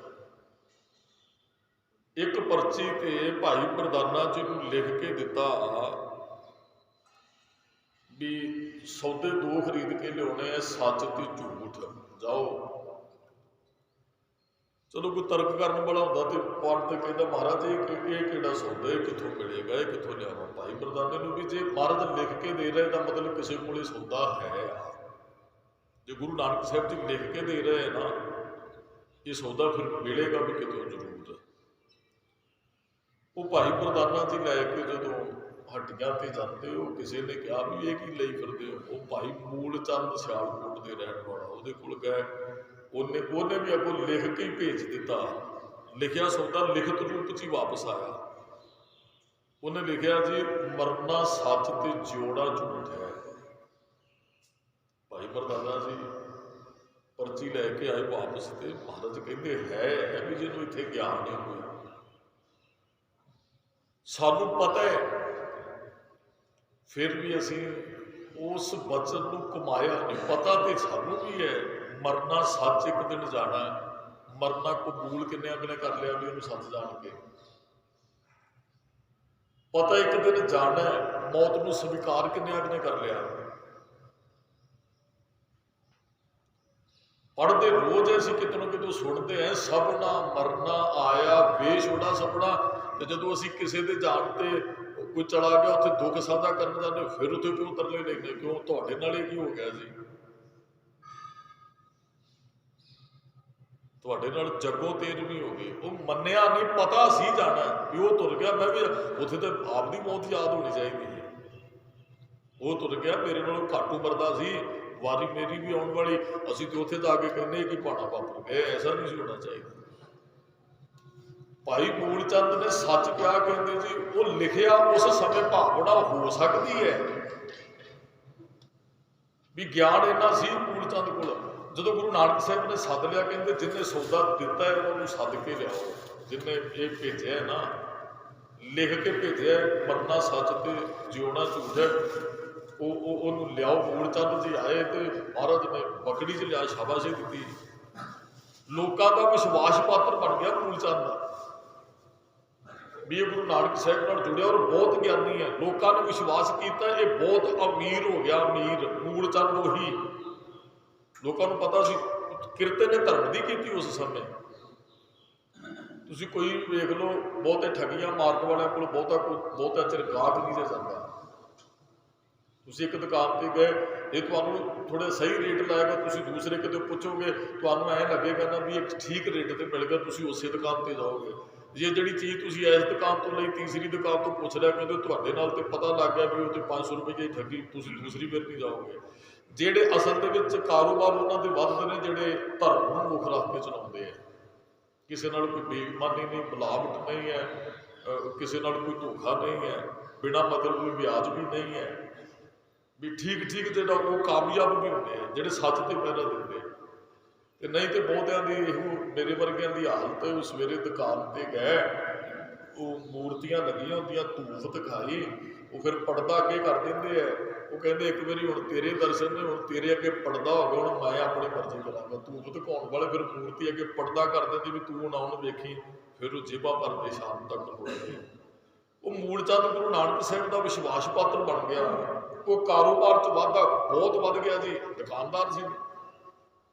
ਇੱਕ ਪਰਚੀ ਤੇ ਭਾਈ ਪ੍ਰਧਾਨਾ ਜੀ ਨੂੰ ਲਿਖ ਕੇ ਦਿੱਤਾ ਵੀ ਸੌਦੇ ਦੋ ਖਰੀਦ ਕੇ ਲਿਆਉਣੇ ਆ, ਸੱਚ ਤੇ ਝੂਠ, ਜਾਓ। ਚਲੋ ਕੋਈ ਤਰਕ ਕਰਨ ਵਾਲਾ ਹੁੰਦਾ ਤੇ ਪੰਡਤ ਤੇ ਕਹਿੰਦਾ ਮਹਾਰਾਜ ਇਹ ਕਿਹੜਾ ਸੌਦਾ, ਇਹ ਕਿੱਥੋਂ ਮਿਲੇਗਾ, ਇਹ ਕਿੱਥੋਂ ਲਿਆਵਾਂ। ਭਾਈ ਪ੍ਰਧਾਨੇ ਨੂੰ ਵੀ ਜੇ ਮਹਾਰਾਜ ਲਿਖ ਕੇ ਦੇ ਰਹੇ ਤਾਂ ਮਤਲਬ ਕਿਸੇ ਕੋਲੇ ਸੌਦਾ ਹੈ। ਜੇ ਗੁਰੂ ਨਾਨਕ ਸਾਹਿਬ ਜੀ ਲਿਖ ਕੇ ਦੇ ਰਹੇ ਨਾ ਇਹ ਸੌਦਾ, ਫਿਰ ਮਿਲੇਗਾ ਵੀ ਕਿਤੋਂ ਜ਼ਰੂਰ। ਉਹ ਭਾਈ ਪ੍ਰਧਾਨਾ ਜੀ ਲੈ ਕੇ ਜਦੋਂ ਹੱਟੀਆਂ ਤੇ ਜਾਂਦੇ, ਉਹ ਕਿਸੇ ਨੇ ਕਿਹਾ ਵੀ ਇਹ ਕੀ ਲਈ ਫਿਰਦੇ ਹੋ। ਉਹ ਭਾਈ ਮੂਲ ਚੰਦ ਸਿਆਲਕੋਟ ਦੇ ਰਹਿਣ ਵਾਲਾ, ਉਹਦੇ ਕੋਲ ਗਏ, ਉਹਨੇ ਵੀ ਅੱਗੋਂ ਲਿਖ ਕੇ ਹੀ ਭੇਜ ਦਿੱਤਾ। ਲਿਖਿਆ ਸੌਦਾ ਲਿਖਤ ਰੂਪ 'ਚ ਹੀ ਵਾਪਸ ਆਇਆ। ਉਹਨੇ ਲਿਖਿਆ ਜੀ ਮਰਨਾ ਸੱਚ ਤੇ ਜਿਉਣਾ ਝੂਠ ਹੈ। ਭਾਈ ਪ੍ਰਧਾਨਾ ਜੀ ਪਰਚੀ ਲੈ ਕੇ ਆਏ ਵਾਪਸ, ਤੇ ਮਹਾਰਾਜ ਕਹਿੰਦੇ ਹੈ ਵੀ ਜਿਹਨੂੰ ਇੱਥੇ ਗਿਆਨ ਨਹੀਂ ਕੋਈ, ਸਾਨੂੰ ਪਤਾ ਹੈ, ਫਿਰ ਵੀ ਅਸੀਂ ਉਸ ਬਚਨ ਨੂੰ ਕਮਾਇਆ ਨਹੀਂ। ਪਤਾ ਤੇ ਸਾਨੂੰ ਵੀ ਹੈ ਮਰਨਾ ਸੱਚ ਇੱਕ ਦਿਨ ਜਾਣਾ ਹੈ। ਮਰਨਾ ਕਬੂਲ ਕਿੰਨਿਆਂ ਨੇ ਕਰ ਲਿਆ ਵੀ ਉਹਨੂੰ ਸੱਚ ਜਾਣ ਕੇ, ਪਤਾ ਇੱਕ ਦਿਨ ਜਾਣਾ ਹੈ, ਮੌਤ ਨੂੰ ਸਵੀਕਾਰ ਕਿੰਨਿਆਂ ਨੇ ਕਰ ਲਿਆ। ਪੜ੍ਹਦੇ ਰੋਜ਼ ਅਸੀਂ ਕਿਤੇ ਨਾ ਕਿਤੇ ਸੁਣਦੇ ਹਾਂ, ਸਭਨਾ ਮਰਨਾ ਆਇਆ ਬੇਸ਼ੋੜਾ ਸਪਨਾ। ਤੇ ਜਦੋਂ ਅਸੀਂ ਕਿਸੇ ਦੇ ਜਾਣ ਤੇ ਕੋਈ ਚਲਾ ਗਿਆ, ਉੱਥੇ ਦੁੱਖ ਸਾਂਝਾ ਕਰਨ ਜਾਂਦੇ, ਫਿਰ ਉੱਥੇ ਕਿਉਂ ਤਰਲੇ ਲੈਂਦੇ, ਕਿਉਂ ਤੁਹਾਡੇ ਨਾਲ ਇਹ ਕੀ ਹੋ ਗਿਆ ਜੀ, ਤੁਹਾਡੇ ਨਾਲ ਜੱਗੋ ਤੇਰਵੀਂ ਹੋ ਗਈ। ਉਹ ਮੰਨਿਆ ਨਹੀਂ, ਪਤਾ ਸੀ ਜਾਣਾ ਵੀ ਉਹ ਤੁਰ ਗਿਆ। ਮੈਂ ਵੀ ਉੱਥੇ ਤਾਂ ਆਪਦੀ ਮੌਤ ਯਾਦ ਹੋਣੀ ਚਾਹੀਦੀ ਹੈ। ਉਹ ਤੁਰ ਗਿਆ, ਮੇਰੇ ਨਾਲੋਂ ਘੱਟ ਉਮਰ ਦਾ ਸੀ, ਵਾਰੀ ਮੇਰੀ ਵੀ ਆਉਣ ਵਾਲੀ। ਅਸੀਂ ਤੇ ਉੱਥੇ ਜਾ ਕੇ ਕਹਿੰਦੇ ਕਿ ਭਾਣਾ ਵਾਪਰ ਗਿਆ, ਐਸਾ ਨਹੀਂ ਸੀ ਹੋਣਾ ਚਾਹੀਦਾ। ਭਾਈ ਮੂਲ ਚੰਦ ਨੇ ਸੱਚ ਕਿਹਾ, ਕਹਿੰਦੇ ਜੀ ਉਹ ਲਿਖਿਆ ਉਸ ਸਮੇਂ ਭਾਵਨਾ ਹੋ ਸਕਦੀ ਹੈ ਵੀ ਗਿਆਨ ਇੰਨਾ ਸੀ ਮੂਲ ਚੰਦ ਕੋਲ ਜਦੋਂ ਗੁਰੂ ਨਾਨਕ ਸਾਹਿਬ ਨੇ ਸੱਦ ਲਿਆ, ਕਹਿੰਦੇ ਜਿੰਨੇ ਸੌਦਾ ਦਿੱਤਾ ਹੈ ਉਹਨੂੰ ਸੱਦ ਕੇ ਲਿਆਓ। ਜਿੰਨੇ ਇਹ ਭੇਜਿਆ ਨਾ, ਲਿਖ ਕੇ ਭੇਜਿਆ ਮਰਨਾ ਸੱਚ ਤੇ ਜਿਉਣਾ ਝੂਠ ਹੈ, ਉਹਨੂੰ ਲਿਆਓ। ਮੂਲਚੰਦ ਜੀ ਆਏ ਤੇ ਮਹਾਰਾਜ ਨੇ ਬੱਕੜੀ 'ਚ ਲਿਆ, ਸ਼ਾਬਾਸ਼ੀ ਦਿੱਤੀ। ਲੋਕਾਂ ਦਾ ਵਿਸ਼ਵਾਸ ਪਾਤਰ ਬਣ ਗਿਆ ਮੂਲਚੰਦ ਦਾ, ਵੀ ਇਹ ਗੁਰੂ ਨਾਨਕ ਸਾਹਿਬ ਨਾਲ ਜੁੜਿਆ ਔਰ ਬਹੁਤ ਗਿਆਨੀ ਹੈ। ਲੋਕਾਂ ਨੇ ਵਿਸ਼ਵਾਸ ਕੀਤਾ, ਇਹ ਬਹੁਤ ਅਮੀਰ ਹੋ ਗਿਆ, ਅਮੀਰ। ਮੂਲਚੰਦ ਉਹੀ, ਲੋਕਾਂ ਨੂੰ ਪਤਾ ਸੀ ਕਿਰਤੇ ਨੇ ਧਰਮ ਦੀ ਕੀਤੀ ਉਸ ਸਮੇਂ। ਤੁਸੀਂ ਕੋਈ ਵੇਖ ਲਓ, ਬਹੁਤੇ ਠੱਗੀਆਂ ਮਾਰਨ ਵਾਲਿਆਂ ਕੋਲ ਬਹੁਤਾ ਚਿਰ ਗਾਹਕ ਨਹੀਂ ਜੇ ਜਾਂਦਾ। ਤੁਸੀਂ ਇੱਕ ਦੁਕਾਨ ਤੇ ਗਏ, ਇਹ ਤੁਹਾਨੂੰ ਥੋੜੇ ਸਹੀ ਰੇਟ ਲਾਏਗਾ, ਤੁਸੀਂ ਦੂਸਰੇ ਕਿਤੇ ਪੁੱਛੋਗੇ, ਤੁਹਾਨੂੰ ਐਂ ਲੱਗੇਗਾ ਨਾ ਵੀ ਇੱਕ ਠੀਕ ਰੇਟ ਤੇ ਮਿਲ ਗਿਆ, ਤੁਸੀਂ ਉਸੇ ਦੁਕਾਨ ਤੇ ਜਾਓਗੇ। ਜੇ ਜਿਹੜੀ ਚੀਜ਼ ਤੁਸੀਂ ਇਸ ਦੁਕਾਨ ਤੋਂ ਲਈ ਤੀਸਰੀ ਦੁਕਾਨ ਤੋਂ ਪੁੱਛ ਲਿਆ, ਕਹਿੰਦੇ ਤੁਹਾਡੇ ਨਾਲ ਤੇ ਪਤਾ ਲੱਗ ਗਿਆ ਵੀ ਉਹ ਤੇ 500 ਰੁਪਏ ਠੱਗੀ, ਤੁਸੀਂ ਦੂਸਰੀ ਫਿਰ ਨਹੀਂ ਜਾਓਗੇ। ਜਿਹੜੇ ਅਸਲ ਦੇ ਵਿੱਚ ਕਾਰੋਬਾਰ ਉਹਨਾਂ ਦੇ ਵੱਧਦੇ ਨੇ, ਜਿਹੜੇ ਧਰਮ ਨੂੰ ਮੁੱਖ ਰੱਖ ਕੇ ਚਲਾਉਂਦੇ ਆ। ਕਿਸੇ ਨਾਲ ਕੋਈ ਬੇਈਮਾਨੀ ਨਹੀਂ, ਮਿਲਾਵਟ ਨਹੀਂ ਹੈ, ਕਿਸੇ ਨਾਲ ਕੋਈ ਧੋਖਾ ਨਹੀਂ ਹੈ, ਬਿਨਾਂ ਮਤਲਬ ਕੋਈ ਵਿਆਜ ਵੀ ਨਹੀਂ ਹੈ, ਵੀ ਠੀਕ ਜਿਹੜਾ ਉਹ ਕਾਮਯਾਬ ਵੀ ਹੁੰਦੇ ਆ ਜਿਹੜੇ ਸੱਚ ਤੇ ਪਹਿਰਾ ਦਿੰਦੇ। ਤੇ ਨਹੀਂ ਤੇ ਬਹੁਤਿਆਂ ਦੀ ਇਹੋ ਮੇਰੇ ਵਰਗਿਆਂ ਦੀ ਹਾਲਤ, ਉਹ ਸਵੇਰੇ ਦੁਕਾਨ ਤੇ ਗਏ, ਉਹ ਮੂਰਤੀਆਂ ਲੱਗੀਆਂ ਹੁੰਦੀਆਂ, ਧੂਫ ਦਿਖਾਈ, ਉਹ ਫਿਰ ਪਰਦਾ ਅੱਗੇ ਕਰ ਦਿੰਦੇ ਆ। ਉਹ ਕਹਿੰਦੇ ਇੱਕ ਵਾਰੀ ਹੁਣ ਤੇਰੇ ਦਰਸ਼ਨ ਨੇ, ਹੁਣ ਤੇਰੇ ਅੱਗੇ ਪਰਦਾ ਹੋ ਗਿਆ, ਹੁਣ ਮੈਂ ਆਪਣੀ ਮਰਜ਼ੀ ਕਰਾਂਗਾ। ਧੂਫ ਦਿਖਾਉਣ ਵਾਲੇ ਫਿਰ ਮੂਰਤੀ ਅੱਗੇ ਪਰਦਾ ਕਰ ਦਿੰਦੇ ਵੀ ਤੂੰ ਹੁਣ ਆਉਣ ਵੇਖੀ, ਫਿਰ ਉਹ ਜੇਬਾਂ ਭਰਦੇ ਸ਼ਾਮ ਤੱਕ ਹੋਏ। ਉਹ ਮੂਲਚੰਦ ਗੁਰੂ ਨਾਨਕ ਸਾਹਿਬ ਦਾ ਵਿਸ਼ਵਾਸ ਪਾਤਰ ਬਣ ਗਿਆ। ਉਹ ਕਾਰੋਬਾਰ 'ਚ ਵਾਧਾ ਬਹੁਤ ਵੱਧ ਗਿਆ ਜੀ, ਦੁਕਾਨਦਾਰ ਸੀ।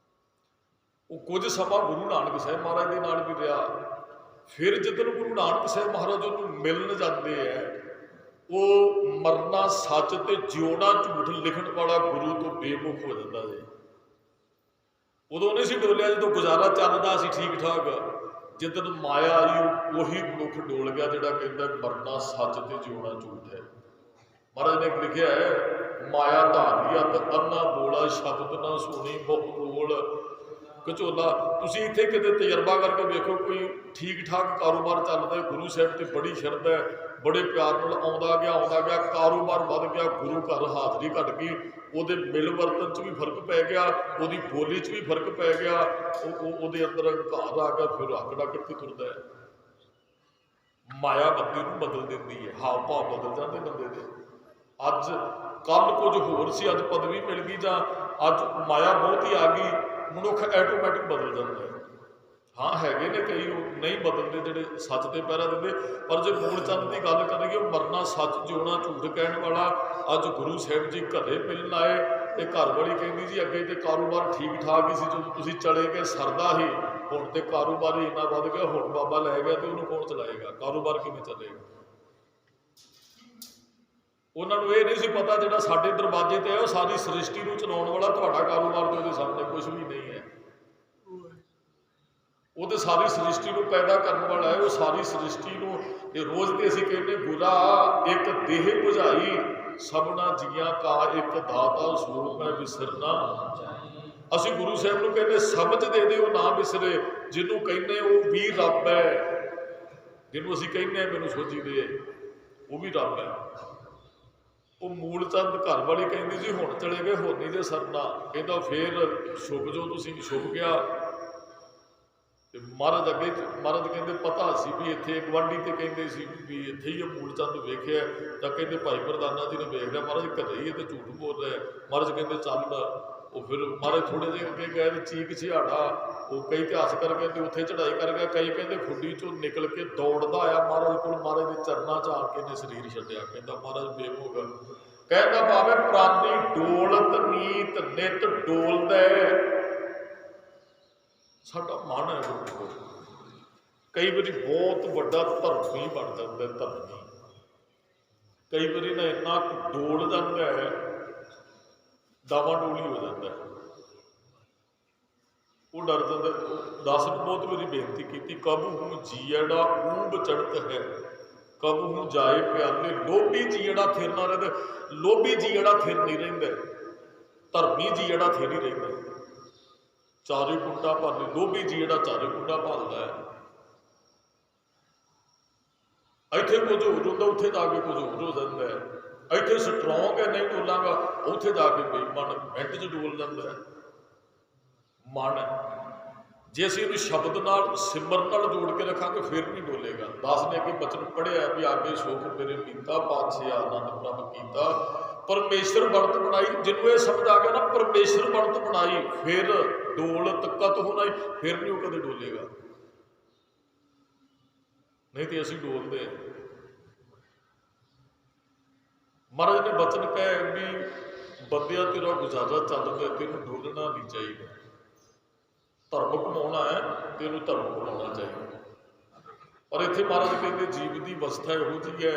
ਉਹ ਕੁਝ ਸਮਾਂ ਗੁਰੂ ਨਾਨਕ ਸਾਹਿਬ ਮਹਾਰਾਜ ਦੇ ਨਾਲ ਵੀ ਰਿਹਾ। ਫਿਰ ਜਦੋਂ ਗੁਰੂ ਨਾਨਕ ਸਾਹਿਬ ਮਹਾਰਾਜ ਉਹਨੂੰ ਮਿਲਣ ਜਾਂਦੇ ਹੈ, ਉਹ ਮਰਨਾ ਸੱਚ ਤੇ ਜਿਉਣਾ ਝੂਠ ਲਿਖਣ ਵਾਲਾ ਗੁਰੂ ਤੋਂ ਬੇਮੁਖ ਹੋ ਜਾਂਦਾ ਜੀ। ਉਦੋਂ ਨਹੀਂ ਸੀ ਡੋਲਿਆ, ਜਦੋਂ ਗੁਜ਼ਾਰਾ ਚੱਲਦਾ ਸੀ ਠੀਕ ਠਾਕ। ਜਿੱਦਣ ਮਾਇਆ ਆਈ, ਉਹੀ ਮਨੁੱਖ ਡੋਲ ਗਿਆ ਜਿਹੜਾ ਕਹਿੰਦਾ ਮਰਨਾ ਸੱਚ ਤੇ ਜਿਉਣਾ ਝੂਠ ਹੈ। ਮਹਾਰਾਜ ਨੇ ਲਿਖਿਆ ਹੈ, ਮਾਇਆ ਧਾਰੀਆ ਤੇ ਅੰਨਾ ਬੋਲਾ, ਸ਼ਬਦ ਨਾ ਸੁਣੀ ਬਹੁ ਰੋਲ ਕਚੋਲਾ। ਤੁਸੀਂ ਇੱਥੇ ਕਿਤੇ ਤਜਰਬਾ ਕਰਕੇ ਵੇਖੋ, ਕੋਈ ਠੀਕ ਠਾਕ ਕਾਰੋਬਾਰ ਚੱਲਦਾ, ਗੁਰੂ ਸਾਹਿਬ ਤੇ ਬੜੀ ਸ਼ਰਧਾ ਹੈ, ਬੜੇ ਪਿਆਰ ਨਾਲ ਆਉਂਦਾ ਗਿਆ, ਕਾਰੋਬਾਰ ਵੱਧ ਗਿਆ, ਗੁਰੂ ਘਰ ਹਾਜ਼ਰੀ ਘਟ ਗਈ, ਉਹਦੇ ਮਿਲ ਵਰਤਨ 'ਚ ਵੀ ਫਰਕ ਪੈ ਗਿਆ, ਉਹਦੀ ਬੋਲੀ 'ਚ ਵੀ ਫਰਕ ਪੈ ਗਿਆ, ਉਹਦੇ ਅੰਦਰ ਹੰਕਾਰ ਆ ਗਿਆ, ਫਿਰ ਅੱਗ ਡੱਕ ਕੇ ਤੁਰਦਾ ਹੈ। ਮਾਇਆ ਬੰਦੇ ਨੂੰ ਬਦਲ ਦਿੰਦੀ ਹੈ, ਹਾਵ ਭਾਵ ਬਦਲ ਜਾਂਦੇ ਬੰਦੇ ਦੇ। ਅੱਜ ਕੱਲ ਕੁਝ ਹੋਰ ਸੀ, ਅੱਜ ਪਦਵੀ ਮਿਲ ਗਈ ਜਾਂ ਅੱਜ ਮਾਇਆ ਬਹੁਤੀ ਆ ਗਈ, ਮਨੁੱਖ ਆਟੋਮੈਟਿਕ ਬਦਲ ਜਾਂਦਾ ਹੈ। ਹਾਂ ਹੈਗੇ ਨੇ ਕਈ ਉਹ ਨਹੀਂ ਬਦਲਦੇ, ਜਿਹੜੇ ਸੱਚ ਤੇ ਪਹਿਰਾ ਦਿੰਦੇ। ਪਰ ਜੇ ਮੂਲਚੰਦ ਦੀ ਗੱਲ ਕਰੀਏ, ਉਹ ਮਰਨਾ ਸੱਚ ਜਿਉਣਾ ਝੂਠ ਕਹਿਣ ਵਾਲਾ, ਅੱਜ ਗੁਰੂ ਸਾਹਿਬ ਜੀ ਘਰੇ ਮਿਲਣ ਆਏ ਤੇ ਘਰ ਵਾਲੀ ਕਹਿੰਦੀ ਜੀ ਅੱਗੇ ਤੇ ਕਾਰੋਬਾਰ ਠੀਕ ਠਾਕ ਹੀ ਸੀ, ਜਦੋਂ ਤੁਸੀਂ ਚਲੇ ਗਏ ਸਰਦਾ ਹੀ, ਹੁਣ ਤੇ ਕਾਰੋਬਾਰ ਹੀ ਇੰਨਾ ਵੱਧ ਗਿਆ, ਹੁਣ ਬਾਬਾ ਲੈ ਗਿਆ ਤੇ ਉਹਨੂੰ ਕੌਣ ਚਲਾਏਗਾ, ਕਾਰੋਬਾਰ ਕਿਵੇਂ ਚੱਲੇਗਾ। ਉਹਨਾਂ ਨੂੰ ਇਹ ਨਹੀਂ ਸੀ ਪਤਾ ਜਿਹੜਾ ਸਾਡੇ ਦਰਵਾਜ਼ੇ ਤੇ ਹੈ ਉਹ ਸਾਰੀ ਸ੍ਰਿਸ਼ਟੀ ਨੂੰ ਚਲਾਉਣ ਵਾਲਾ, ਤੁਹਾਡਾ ਕਾਰੋਬਾਰ ਤੇ ਉਹਦੇ ਸਾਹਮਣੇ ਕੁਝ ਵੀ ਨਹੀਂ ਹੈ। ਉਹ ਤੇ ਸਾਰੀ ਸ੍ਰਿਸ਼ਟੀ ਨੂੰ ਪੈਦਾ ਕਰਨ ਵਾਲਾ ਹੈ, ਉਹ ਸਾਰੀ ਸ੍ਰਿਸ਼ਟੀ ਨੂੰ। ਇਹ ਰੋਜ਼ ਤੇ ਅਸੀਂ ਕਹਿੰਦੇ ਗੁਰਾ ਇੱਕ ਦੇਹ ਬੁਝਾਈ, ਸਭਨਾ ਜੀਆਂ ਕਾ ਇੱਕ ਦਾਤਾ ਸੂਰ ਮੈਂ ਵਿਸਰਨਾ। ਅਸੀਂ ਗੁਰੂ ਸਾਹਿਬ ਨੂੰ ਕਹਿੰਦੇ ਸਮਝ ਦੇ ਦਿਓ ਨਾ ਵਿਸਰੇ, ਜਿਹਨੂੰ ਕਹਿੰਦੇ ਉਹ ਵੀ ਰੱਬ ਹੈ, ਜਿਹਨੂੰ ਅਸੀਂ ਕਹਿੰਦੇ ਮੈਨੂੰ ਸੋਝੀ ਦੇ ਉਹ ਵੀ ਰੱਬ ਹੈ। ਉਹ ਮੂਲਚੰਦ ਘਰ ਵਾਲੀ ਕਹਿੰਦੀ ਜੀ ਹੁਣ ਚਲੇ ਗਏ, ਹੁਣ ਨਹੀਂ ਜੇ ਸਰਨਾ। ਕਹਿੰਦਾ ਫੇਰ ਛੁਪ ਜੋ, ਤੁਸੀਂ ਛੁਪ ਗਿਆ। ਤੇ ਮਹਾਰਾਜ ਅੱਗੇ ਮਹਾਰਾਜ ਕਹਿੰਦੇ ਪਤਾ ਸੀ ਵੀ ਇੱਥੇ ਗਵਾਂਢੀ ਤੇ ਕਹਿੰਦੇ ਸੀ ਵੀ ਇੱਥੇ ਹੀ ਮੂਲਚੰਦ ਵੇਖਿਆ, ਤਾਂ ਕਹਿੰਦੇ ਭਾਈ ਪ੍ਰਧਾਨਾ ਜੀ ਨੇ ਵੇਖ ਲਿਆ, ਮਹਾਰਾਜ ਘਰੇ ਹੀ ਤੇ ਝੂਠ ਬੋਲ ਰਿਹਾ। ਮਹਾਰਾਜ ਕਹਿੰਦੇ ਚੱਲ। ਉਹ ਫਿਰ ਮਹਾਰਾਜ ਥੋੜੇ ਜਿਹੇ ਅੱਗੇ ਗਏ ਤੇ ਚੀਕ ਛਿਹਾੜਾ, ਉਹ ਕਈ ਇਤਿਹਾਸ ਕਰ ਗਏ ਤੇ ਉੱਥੇ ਚੜਾਈ ਕਰ ਗਿਆ, ਕਈ ਕਹਿੰਦੇ ਖੁੱਡੀ ਚੋਂ ਨਿਕਲ ਕੇ ਦੌੜਦਾ ਆਇਆ ਮਹਾਰਾਜ ਕੋਲ, ਮਹਾਰਾਜ ਦੇ ਚਰਨਾਂ 'ਚ ਆ ਕੇ ਨੇ ਸਰੀਰ ਛੱਡਿਆ। ਕਹਿੰਦਾ ਮਹਾਰਾਜ ਬੇਮੁਖ, ਕਹਿੰਦਾ ਭਾਵੇਂ ਪ੍ਰਾਨੀ ਡੋਲਤ ਨੀਤ ਨਿਤ ਡੋਲਦਾ, ਸਾਡਾ ਮਨ ਹੈ ਗੁਰੂ। ਕਈ ਵਾਰੀ ਬਹੁਤ ਵੱਡਾ ਧਰਮੀ ਬਣ ਜਾਂਦਾ, ਧਰਮੀ ਕਈ ਵਾਰੀ ਨਾ ਇੰਨਾ ਡੋਲ ਜਾਂਦਾ ਹੈ, ਦਾਵਾ ਡੋਲੀ ਹੋ ਜਾਂਦਾ, ਉਹ ਡਰ ਜਾਂਦਾ। ਦਾਸ ਨੂੰ ਬਹੁਤ ਵਾਰੀ ਬੇਨਤੀ ਕੀਤੀ, ਕਬ ਹੂੰ ਜੀੜਾ ਊਬ ਚੜਤ ਹੈ, ਕਬ ਹੂੰ ਜਾਏ ਪਿਆਲੇ, ਲੋਭੀ ਜੀੜਾ ਥਿਰ ਨਾ ਰਹਿੰਦਾ। ਲੋਭੀ ਜੀੜਾ ਥਿਰ ਨਹੀਂ ਰਹਿੰਦਾ, ਧਰਮੀ ਜੀੜਾ ਥਿਰ ਹੀ ਰਹਿੰਦਾ। ਚਾਰੇ ਕੁੰਡਾ ਭਾਲੇ, ਲੋਭੀ ਜੀੜਾ ਚਾਰੇ ਕੁੰਡਾ ਭਾਲਦਾ ਹੈ। ਇੱਥੇ ਕੁਝ ਹੋ ਜਾਂਦਾ, ਉੱਥੇ ਜਾ ਕੇ ਕੁਝ ਹੋਰ ਹੋ ਜਾਂਦਾ ਹੈ। ਇੱਥੇ ਸਟਰੋਂਗ ਹੈ, ਨਹੀਂ ਡੋਲਾਂਗਾ, ਉੱਥੇ ਜਾ ਕੇ ਬੇਈਮਾਨ ਮਿੰਟ 'ਚ ਡੋਲ ਜਾਂਦਾ ਹੈ। ਮਨ ਹੈ। ਜੇ ਅਸੀਂ ਇਹਨੂੰ ਸ਼ਬਦ ਨਾਲ ਸਿਮਰਨ ਨਾਲ ਜੋੜ ਕੇ ਰੱਖਾਂਗੇ ਫਿਰ ਨਹੀਂ ਡੋਲੇਗਾ। ਦਾਸ ਨੇ ਅੱਗੇ ਬਚਨ ਪੜ੍ਹਿਆ ਵੀ ਆਗੇ ਸੁਖ ਮੇਰੇ ਪੀਤਾ ਪਾਤਸ਼ਾਹ ਆਨੰਦ ਪ੍ਰਭ ਕੀਤਾ। ਪਰਮੇਸ਼ਰ ਬਣਤ ਬਣਾਈ, ਜਿਹਨੂੰ ਇਹ ਸਮਝ ਆ ਗਿਆ ਨਾ ਪਰਮੇਸ਼ਰ ਬਣਤ ਬਣਾਈ ਫਿਰ ਡੋਲਤ ਕਤ ਹੋਣਾ ਹੀ, ਫਿਰ ਨਹੀਂ ਉਹ ਕਦੇ ਡੋਲੇਗਾ। ਨਹੀਂ ਤੇ ਅਸੀਂ ਡੋਲਦੇ। ਮਹਾਰਾਜ ਨੇ ਬਚਨ ਕਹੇ ਵੀ ਬੰਦਿਆ ਤੇਰਾ ਗੁਜ਼ਾਰਾ ਚੱਲਦਾ, ਤੈਨੂੰ ਡੋਲਣਾ ਨਹੀਂ ਚਾਹੀਦਾ। ਧਰਮ ਕਮਾਉਣਾ ਹੈ, ਤੈਨੂੰ ਧਰਮ ਕਮਾਉਣਾ ਚਾਹੀਦਾ। ਪਰ ਇੱਥੇ ਮਹਾਰਾਜ ਕਹਿੰਦੇ ਜੀਵ ਦੀ ਅਵਸਥਾ ਇਹੋ ਜਿਹੀ ਹੈ,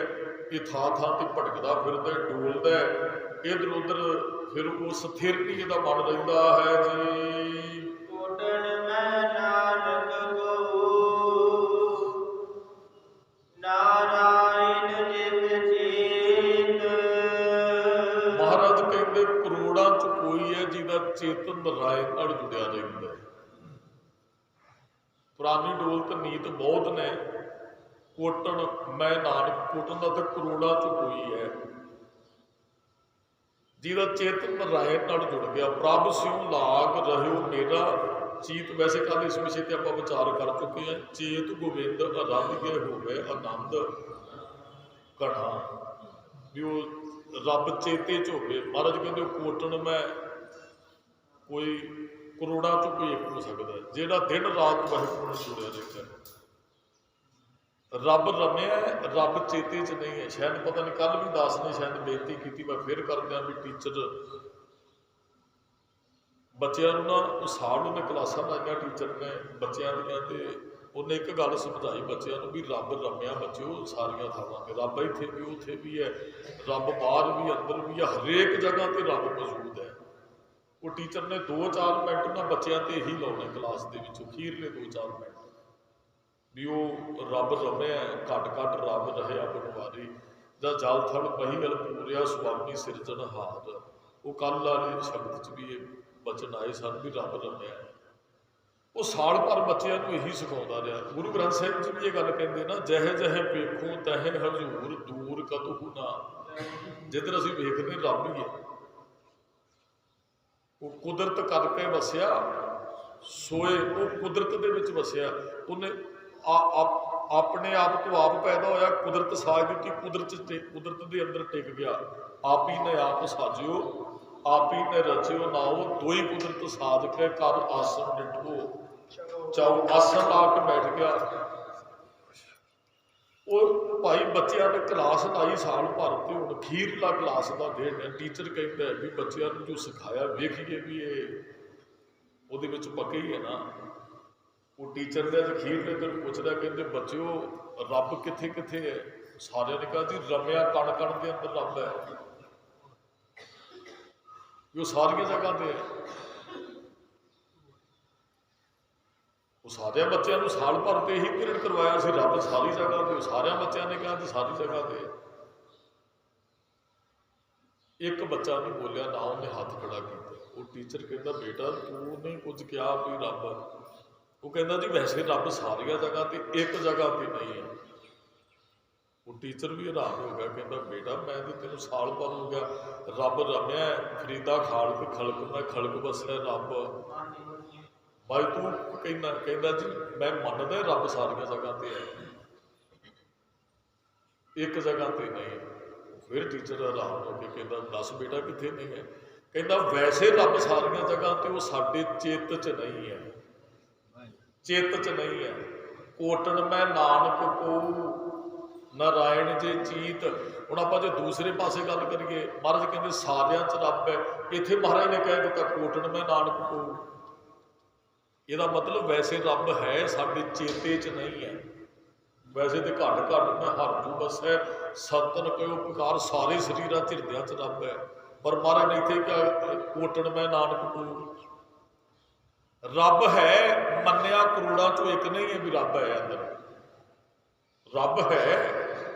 ਇਹ ਥਾਂ ਥਾਂ ਤੇ ਭਟਕਦਾ ਫਿਰਦਾ, ਡੋਲਦਾ ਇੱਧਰ ਉੱਧਰ, ਫਿਰ ਉਹ ਸਥਿਰ ਨਹੀਂ ਇਹਦਾ ਮਨ ਰਹਿੰਦਾ ਹੈ ਜੀ। ਮਹਾਰਾਜ ਕਹਿੰਦੇ ਕਰੋੜਾਂ ਚ ਕੋਈ ਹੈ ਜਿਹਦਾ ਚੇਤਨ ਨਾਰਾਇਣ ਨਾਲ ਜੁੜਿਆ ਰਹਿੰਦਾ ਹੈ। ਪੁਰਾਣੀ ਡੋਲਤ ਨੀਤ ਬਹੁਤ ਨੇ, ਕੋਟਣ ਮੈਂ ਨਾਨਕ, ਕੋਟਣ ਦਾ ਤਾਂ ਕਰੋੜਾਂ ਚ ਕੋਈ ਹੈ ਜਿਹਦਾ ਚੇਤਨ ਨਾਰਾਇਣ ਨਾਲ ਜੁੜ ਗਿਆ। ਪ੍ਰਭ ਸਿਉ ਲਾਗ ਰਹਿਓ ਮੇਰਾ ਚੀਤ। ਵੈਸੇ ਕੱਲ੍ਹ ਇਸ ਵਿਸ਼ੇ ਤੇ ਆਪਾਂ ਵਿਚਾਰ ਕਰ ਚੁੱਕੇ ਹਾਂ। ਚੇਤ ਗੋਬਿੰਦ ਅਰਾਧਿਕੇ ਹੋਵੇ ਆਨੰਦ ਘਣਾ, ਵੀ ਉਹ ਰੱਬ ਚੇਤੇ ਚ ਹੋਵੇ। ਮਹਾਰਾਜ ਕਹਿੰਦੇ ਕੋਟਣ ਮੈਂ ਕੋਈ ਕਰੋੜਾਂ ਚ ਕੋਈ ਇੱਕ ਹੋ ਸਕਦਾ ਜਿਹੜਾ ਦਿਨ ਰਾਤ ਵਾਹਿਗੁਰੂ ਨਾਲ ਜੁੜਿਆ ਰਹਿੰਦਾ। ਰੱਬ ਰਮਿਆ, ਰੱਬ ਚੇਤੇ ਚ ਨਹੀਂ ਹੈ। ਸ਼ਾਇਦ ਪਤਾ ਨਹੀਂ ਕੱਲ ਵੀ ਦਾਸ ਨੇ ਸ਼ਾਇਦ ਬੇਨਤੀ ਕੀਤੀ, ਮੈਂ ਫਿਰ ਕਰਦਿਆਂ ਵੀ ਟੀਚਰ ਬੱਚਿਆਂ ਨੂੰ ਨਾ ਉਹ ਸਾਲ ਉਹਨੇ ਕਲਾਸਾਂ ਲਾਈਆਂ ਟੀਚਰ ਨੇ ਬੱਚਿਆਂ ਦੀਆਂ, ਤੇ ਉਹਨੇ ਇੱਕ ਗੱਲ ਸਮਝਾਈ ਬੱਚਿਆਂ ਨੂੰ ਵੀ ਰੱਬ ਰਮਿਆ ਬੱਚਿਓ ਸਾਰੀਆਂ ਥਾਵਾਂ ਤੇ। ਰੱਬ ਇੱਥੇ ਵੀ ਉੱਥੇ ਵੀ ਹੈ, ਰੱਬ ਬਾਹਰ ਵੀ ਅੰਦਰ ਵੀ ਹੈ, ਹਰੇਕ ਜਗ੍ਹਾ ਤੇ ਰੱਬ ਮੌਜੂਦ ਹੈ। ਉਹ ਟੀਚਰ ਨੇ 2-4 ਮਿੰਟ ਨਾ ਬੱਚਿਆਂ ਤੇ ਹੀ ਲਾਉਣੇ ਕਲਾਸ ਦੇ ਵਿੱਚ, ਅਖੀਰਲੇ 2-4 ਮਿੰਟ ਵੀ ਉਹ ਰੱਬ ਰਮਿਆ, ਘੱਟ ਘੱਟ ਰੱਬ ਰਹਿਆ ਬਨਵਾਰੀ, ਜਾਂ ਜਲ ਥਲ ਬਹੀਲ ਪੂਰਿਆ ਸੁਆਮੀ ਸਿਰਜਣਹਾਰ। ਉਹ ਕੱਲ੍ਹ ਵਾਲੇ ਸ਼ਬਦ 'ਚ ਵੀ ਇਹ ਬਚਨ ਆਏ ਸਨ ਵੀ ਰੱਬ ਰਮਿਆ। ਉਹ ਸਾਲ ਭਰ ਬੱਚਿਆਂ ਨੂੰ ਇਹੀ ਸਿਖਾਉਂਦਾ ਰਿਹਾ। ਗੁਰੂ ਗ੍ਰੰਥ ਸਾਹਿਬ 'ਚ ਵੀ ਇਹ ਗੱਲ ਕਹਿੰਦੇ ਨਾ, ਜਹੇ ਜਹੇ ਵੇਖੋ ਤਹੇ ਹਜ਼ੂਰ ਦੂਰ ਕਤਹੁ ਨਾ। ਜਿੱਧਰ ਅਸੀਂ ਵੇਖਦੇ ਰੱਬ ਹੀ ਹੈ। ਉਹ ਕੁਦਰਤ ਕਰਕੇ ਵਸਿਆ ਸੋਏ, ਉਹ ਕੁਦਰਤ ਦੇ ਵਿੱਚ ਵਸਿਆ। ਉਹਨੇ ਆਪਣੇ ਆਪ ਤੋਂ ਆਪ ਪੈਦਾ ਹੋਇਆ, ਕੁਦਰਤ ਸਾਜ ਦਿੱਤੀ, ਕੁਦਰਤ ਦੇ ਅੰਦਰ ਟਿਕ ਗਿਆ। ਆਪ ਹੀ ਨੇ ਆਪ ਸਾਜਿਓ, ਆਪ ਹੀ ਨੇ ਰਚਿਓ ਨਾਉ, ਦੋਈ ਕੁਦਰਤ ਸਾਜ ਕੇ ਕਰ ਆਸਨ ਡਿਠੋ। ਚਾਉ ਆਸਨ ਲਾ ਕੇ ਬੈਠ ਗਿਆ। ਉਹ ਭਾਈ ਬੱਚਿਆਂ ਨੇ ਕਲਾਸ ਲਾਈ ਸਾਲ ਭਰ, ਤੇ ਹੁਣ ਅਖੀਰਲਾ ਕਲਾਸ ਦਾ ਦਿਨ ਹੈ। ਟੀਚਰ ਕਹਿੰਦਾ ਵੀ ਬੱਚਿਆਂ ਨੂੰ ਜੋ ਸਿਖਾਇਆ ਵੇਖੀਏ ਵੀ ਇਹ ਉਹਦੇ ਵਿੱਚ ਪੱਕੇ ਹੀ ਹੈ ਨਾ। ਉਹ ਟੀਚਰ ਦੇ ਅਖੀਰਲੇ ਦਿਨ ਪੁੱਛਦਾ, ਕਹਿੰਦੇ ਬੱਚਿਓ ਰੱਬ ਕਿੱਥੇ ਕਿੱਥੇ ਹੈ? ਸਾਰਿਆਂ ਨੇ ਕਿਹਾ ਜੀ ਰਮਿਆ ਕਣ ਕਣ ਦੇ ਅੰਦਰ ਰੱਬ ਹੈ, ਉਹ ਸਾਰੀਆਂ ਜਗ੍ਹਾ ਤੇ ਹੈ। ਉਹ ਸਾਰਿਆਂ ਬੱਚਿਆਂ ਨੂੰ ਸਾਲ ਭਰ ਤੇ ਹੀ ਪੀਰੀਅਡ ਕਰਵਾਇਆ ਸੀ, ਰੱਬ ਸਾਰੀ ਜਗ੍ਹਾ ਤੇ। ਸਾਰਿਆਂ ਬੱਚਿਆਂ ਨੇ ਕਿਹਾ ਜੀ ਸਾਰੀ ਜਗ੍ਹਾ ਤੇ। ਇੱਕ ਬੱਚਾ ਨਹੀਂ ਬੋਲਿਆ, ਨਾ ਉਹਨੇ ਹੱਥ ਖੜਾ ਕੀਤਾ। ਉਹ ਟੀਚਰ ਕਹਿੰਦਾ ਬੇਟਾ ਤੂੰ ਨਹੀਂ ਕੁਝ ਕਿਹਾ ਵੀ ਰੱਬ। ਉਹ ਕਹਿੰਦਾ ਜੀ ਵੈਸੇ ਰੱਬ ਸਾਰੀਆਂ ਜਗ੍ਹਾ ਤੇ, ਇੱਕ ਜਗ੍ਹਾ ਤੇ ਨਹੀਂ ਹੈ। ਉਹ ਟੀਚਰ ਵੀ ਹੈਰਾਨ ਹੋ ਗਿਆ, ਕਹਿੰਦਾ ਬੇਟਾ ਮੈਂ ਤੇ ਤੈਨੂੰ ਸਾਲ ਭਰ ਹੋ ਗਿਆ ਰੱਬ ਰਮਿਆ, ਫਰੀਦਾ ਖਾਲਕ ਖਲਕ ਮੈਂ ਖਲਕ ਵਸਿਆ ਰੱਬ। ਭਾਈ ਤੂੰ ਕਹਿੰਦਾ ਜੀ ਮੈਂ ਮੰਨਦਾ ਰੱਬ ਸਾਰੀਆਂ ਜਗ੍ਹਾ ਤੇ ਹੈ, ਇੱਕ ਜਗ੍ਹਾ ਤੇ ਨਹੀਂ। ਫਿਰ ਟੀਚਰ ਹੈਰਾਨ ਹੋ ਕੇ ਕਹਿੰਦਾ ਦੱਸ ਬੇਟਾ ਕਿੱਥੇ ਨਹੀਂ ਹੈ? ਕਹਿੰਦਾ ਵੈਸੇ ਰੱਬ ਸਾਰੀਆਂ ਜਗ੍ਹਾ ਤੇ, ਉਹ ਸਾਡੇ ਚਿੱਤ 'ਚ ਨਹੀਂ ਹੈ, ਚਿੱਤ 'ਚ ਨਹੀਂ ਹੈ। ਕੋਟਣ ਮੈਂ ਨਾਨਕ ਕੋ ਨਾਰਾਇਣ ਜੇ ਚੀਤ। ਹੁਣ ਆਪਾਂ ਜੇ ਦੂਸਰੇ ਪਾਸੇ ਗੱਲ ਕਰੀਏ, ਮਹਾਰਾਜ ਕਹਿੰਦੇ ਸਾਰਿਆਂ 'ਚ ਰੱਬ ਹੈ। ਇੱਥੇ ਮਹਾਰਾਜ ਨੇ ਕਹਿ ਦਿੱਤਾ ਕੋਟਣ ਮੈਂ ਨਾਨਕ ਕੋ। ਇਹਦਾ ਮਤਲਬ ਵੈਸੇ ਰੱਬ ਹੈ, ਸਾਡੇ ਚੇਤੇ 'ਚ ਨਹੀਂ ਹੈ। ਵੈਸੇ ਤੇ ਘੱਟ ਘੱਟ ਮੈਂ ਹਰ ਜੂ ਬਸੈ ਸਤਨ ਕਹਿਓ ਪੁਕਾਰ, ਸਾਰੇ ਸਰੀਰਾਂ ਹਿਰਦਿਆਂ 'ਚ ਰੱਬ ਹੈ। ਪਰ ਮਹਾਰਾਜ ਨੇ ਇੱਥੇ ਕਿਹਾ ਕੋਟਣ ਮੈਂ ਨਾਨਕ ਕੋ। ਰੱਬ ਹੈ, ਮੰਨਿਆ ਕਰੋੜਾਂ 'ਚੋਂ ਇੱਕ ਨਹੀਂ ਹੈ ਵੀ ਰੱਬ ਹੈ ਅੰਦਰ। ਰੱਬ ਹੈ,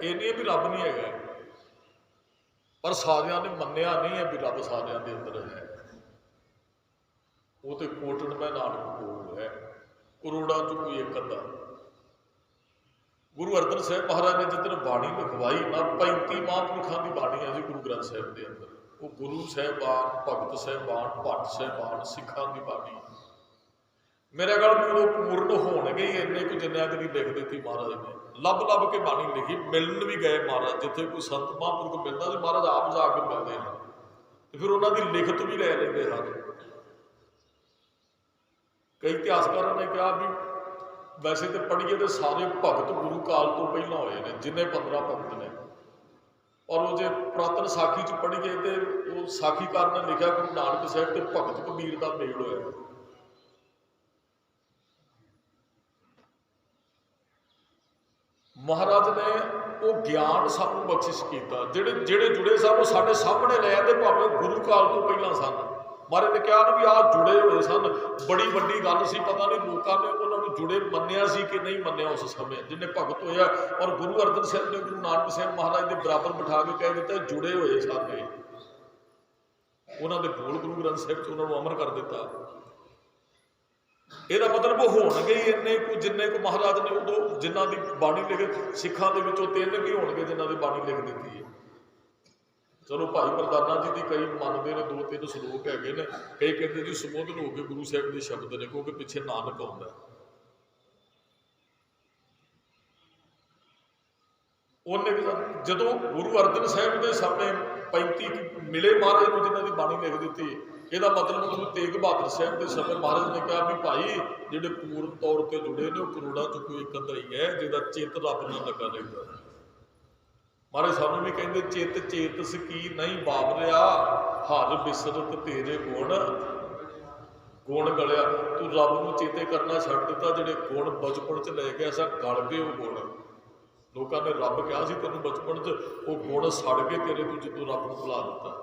ਇਹ ਨਹੀਂ ਹੈ ਵੀ ਰੱਬ ਨਹੀਂ ਹੈਗਾ, ਪਰ ਸਾਰਿਆਂ ਨੇ ਮੰਨਿਆ ਨਹੀਂ ਹੈ ਵੀ ਰੱਬ ਸਾਰਿਆਂ ਦੇ ਅੰਦਰ ਹੈ। ਉਹ ਤੇ ਕੋਟਣ ਮੈਂ ਨਾਨਕ ਕੋਲ ਹੈ, ਕਰੋੜਾਂ 'ਚ ਕੋਈ ਇੱਕ ਅੱਧਾ। ਗੁਰੂ ਅਰਜਨ ਸਾਹਿਬ ਮਹਾਰਾਜ ਨੇ ਜਿੱਦਣ ਬਾਣੀ ਲਿਖਵਾਈ ਨਾ, 35 ਮਹਾਂਪੁਰਖਾਂ ਦੀ ਬਾਣੀ ਹੈ ਜੀ ਗੁਰੂ ਗ੍ਰੰਥ ਸਾਹਿਬ ਦੇ ਅੰਦਰ। ਉਹ ਗੁਰੂ ਸਾਹਿਬਾਨ, ਭਗਤ ਸਾਹਿਬਾਨ, ਭੱਟ ਸਾਹਿਬਾਨ, ਸਿੱਖਾਂ ਦੀ ਬਾਣੀ। मेरे ख्याल भी उदों पूर्ण होणगे ही इन्ने कुछ जिन्ना कि लिख दी महाराज ने, लभ लभ के बाणी लिखी। मिलन भी गए महाराज, जिथे कोई संत महापुरख मिलता तो महाराज आप जाके मिलते हैं, तो फिर उन्होंने लिखत भी लै लेंगे हैं। कई इतिहासकारों ने कहा भी वैसे तो पढ़िए तो सारे भगत गुरु काल तो पहला होए ने, जिन्हें 15 भगत ने, और वो जो पुरातन साखी च पढ़िए तो वो साखीकार ने लिखा गुरु नानक साहब तो भगत कबीर का मेल होया। महाराज ने वो ज्ञान सानू बख्शिश किया, जेड़े जेड़े जुड़े सन वो साढ़े सामने ले आते, भावें गुरु काल तो पहला सन। महाराज ने कहा भी आ जुड़े हुए सन, बड़ी वड्डी गल सी, पता नहीं लोगों ने उन्होंने जुड़े मन्निया सी कि नहीं मन्निया उस समय जिन्हें भगत होया। और गुरु अर्जन साहब ने गुरु नानक साहब महाराज के बराबर बिठा के कह दिता जुड़े हुए सारे, उन्होंने बोल गुरु ग्रंथ साहब च उन्होंने अमर कर दिता। ਇਹਦਾ मतलब होणगे ही इन्ने को जिन्ने को महाराज ने उदों जिन्हों की बाणी लिख, सिखा के विचों 3 भी होणगे जिन्हों की बाणी लिख दी है। चलो भाई मरदाना जी की कई मानते हैं 2-3 श्लोक है ने, कई कहते जी संबोधन हो गए गुरु साहब के शब्द ने, क्योंकि पिछे नानक आउंदा। उन्हें जदों गुरु अर्जन साहब के सामने 35 मिले महाराज को जिन्हों की बाणी लिख दी, ਇਹਦਾ मतलब गुरु तेग बहादुर साहब के समय महाराज ने कहा भी भाई ਜਿਹੜੇ पूर्ण तौर पर जुड़े ने करोड़ों चो कोई एक अद्धा ही है जिहदा चित रब नाल लगा रहता। महाराज सानू भी कहते चित चेतस की नहीं बाबरिया, हर बिसरत तेरे गुण गुण गलिया। तू रब नूं चेते करना छड्ड दिता, जिहड़े गुण बचपन च लै गया सा गल गए वो गुण। लोगों ने रब कहा सी तेनों बचपन च, वो गुण सड़ के तेरे तू जदों रब नूं भुला दिता।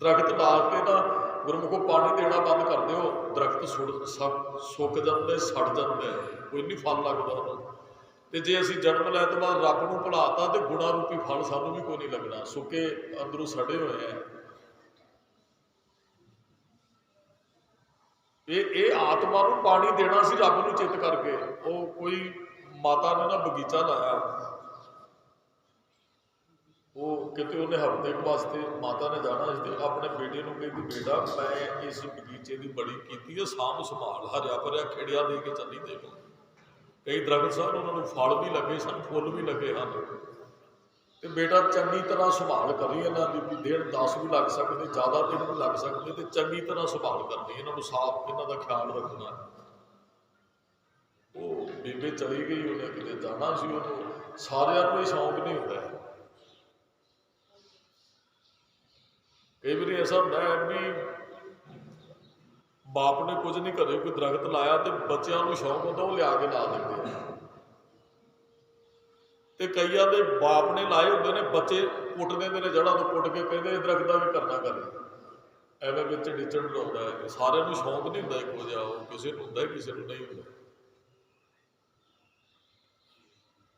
दरख्त ला के ना गुरमुखों पानी देना बंद कर दो, दरख्त सुक जाते सड़ जाते, कोई नहीं फल लगता उन्होंने। तो जे असी जन्म लैन तो बाद रब नूं भुलाता तो गुणा रूपी फल सानू भी कोई नहीं लगना, सुके अंदरों सड़े हुए हैं। ये आत्मा नूं पानी देना सी रब नूं चित करके। वो कोई माता ने ना बगीचा लाया, वो कितने उन्हें हफ्ते वास्ते माता ने जाना इसलिए अपने बेटे को कहती बेटा मैं इस बगीचे की बड़ी की है सांभ संभाल, हरिया भरिया खेड़िया दे के चली देखो। कई दरख्त सन उन्होंने फल भी लगे सन, फुल भी लगे हैं, तो बेटा चंगी तरह संभाल करी इन्हों की, दिन 10 भी लग सकते ज़्यादा दिन भी लग सकते, तो चंगी तरह संभाल करनी, इन्हों साफ इन्हों का ख्याल रखना। वो बेबे चली गई, उन्हें कितने जाना सी, उन्होंने सारिया को शौक नहीं होता। कई बार ऐसा होता है भी बाप ने कुछ नहीं करे, कोई दरख्त लाया तो बच्चों को शौक होता वो लिया के ला देते हैं। तो कई के बाप ने लाए होंगे ने, बच्चे पुट देंगे ने जड़ा तो पुट के कहते दरख्त का भी करना करे, एवं बिच डिचण लाता है। सारे शौक नहीं होता एक जिहा, किसी को होता है किसी को नहीं होता।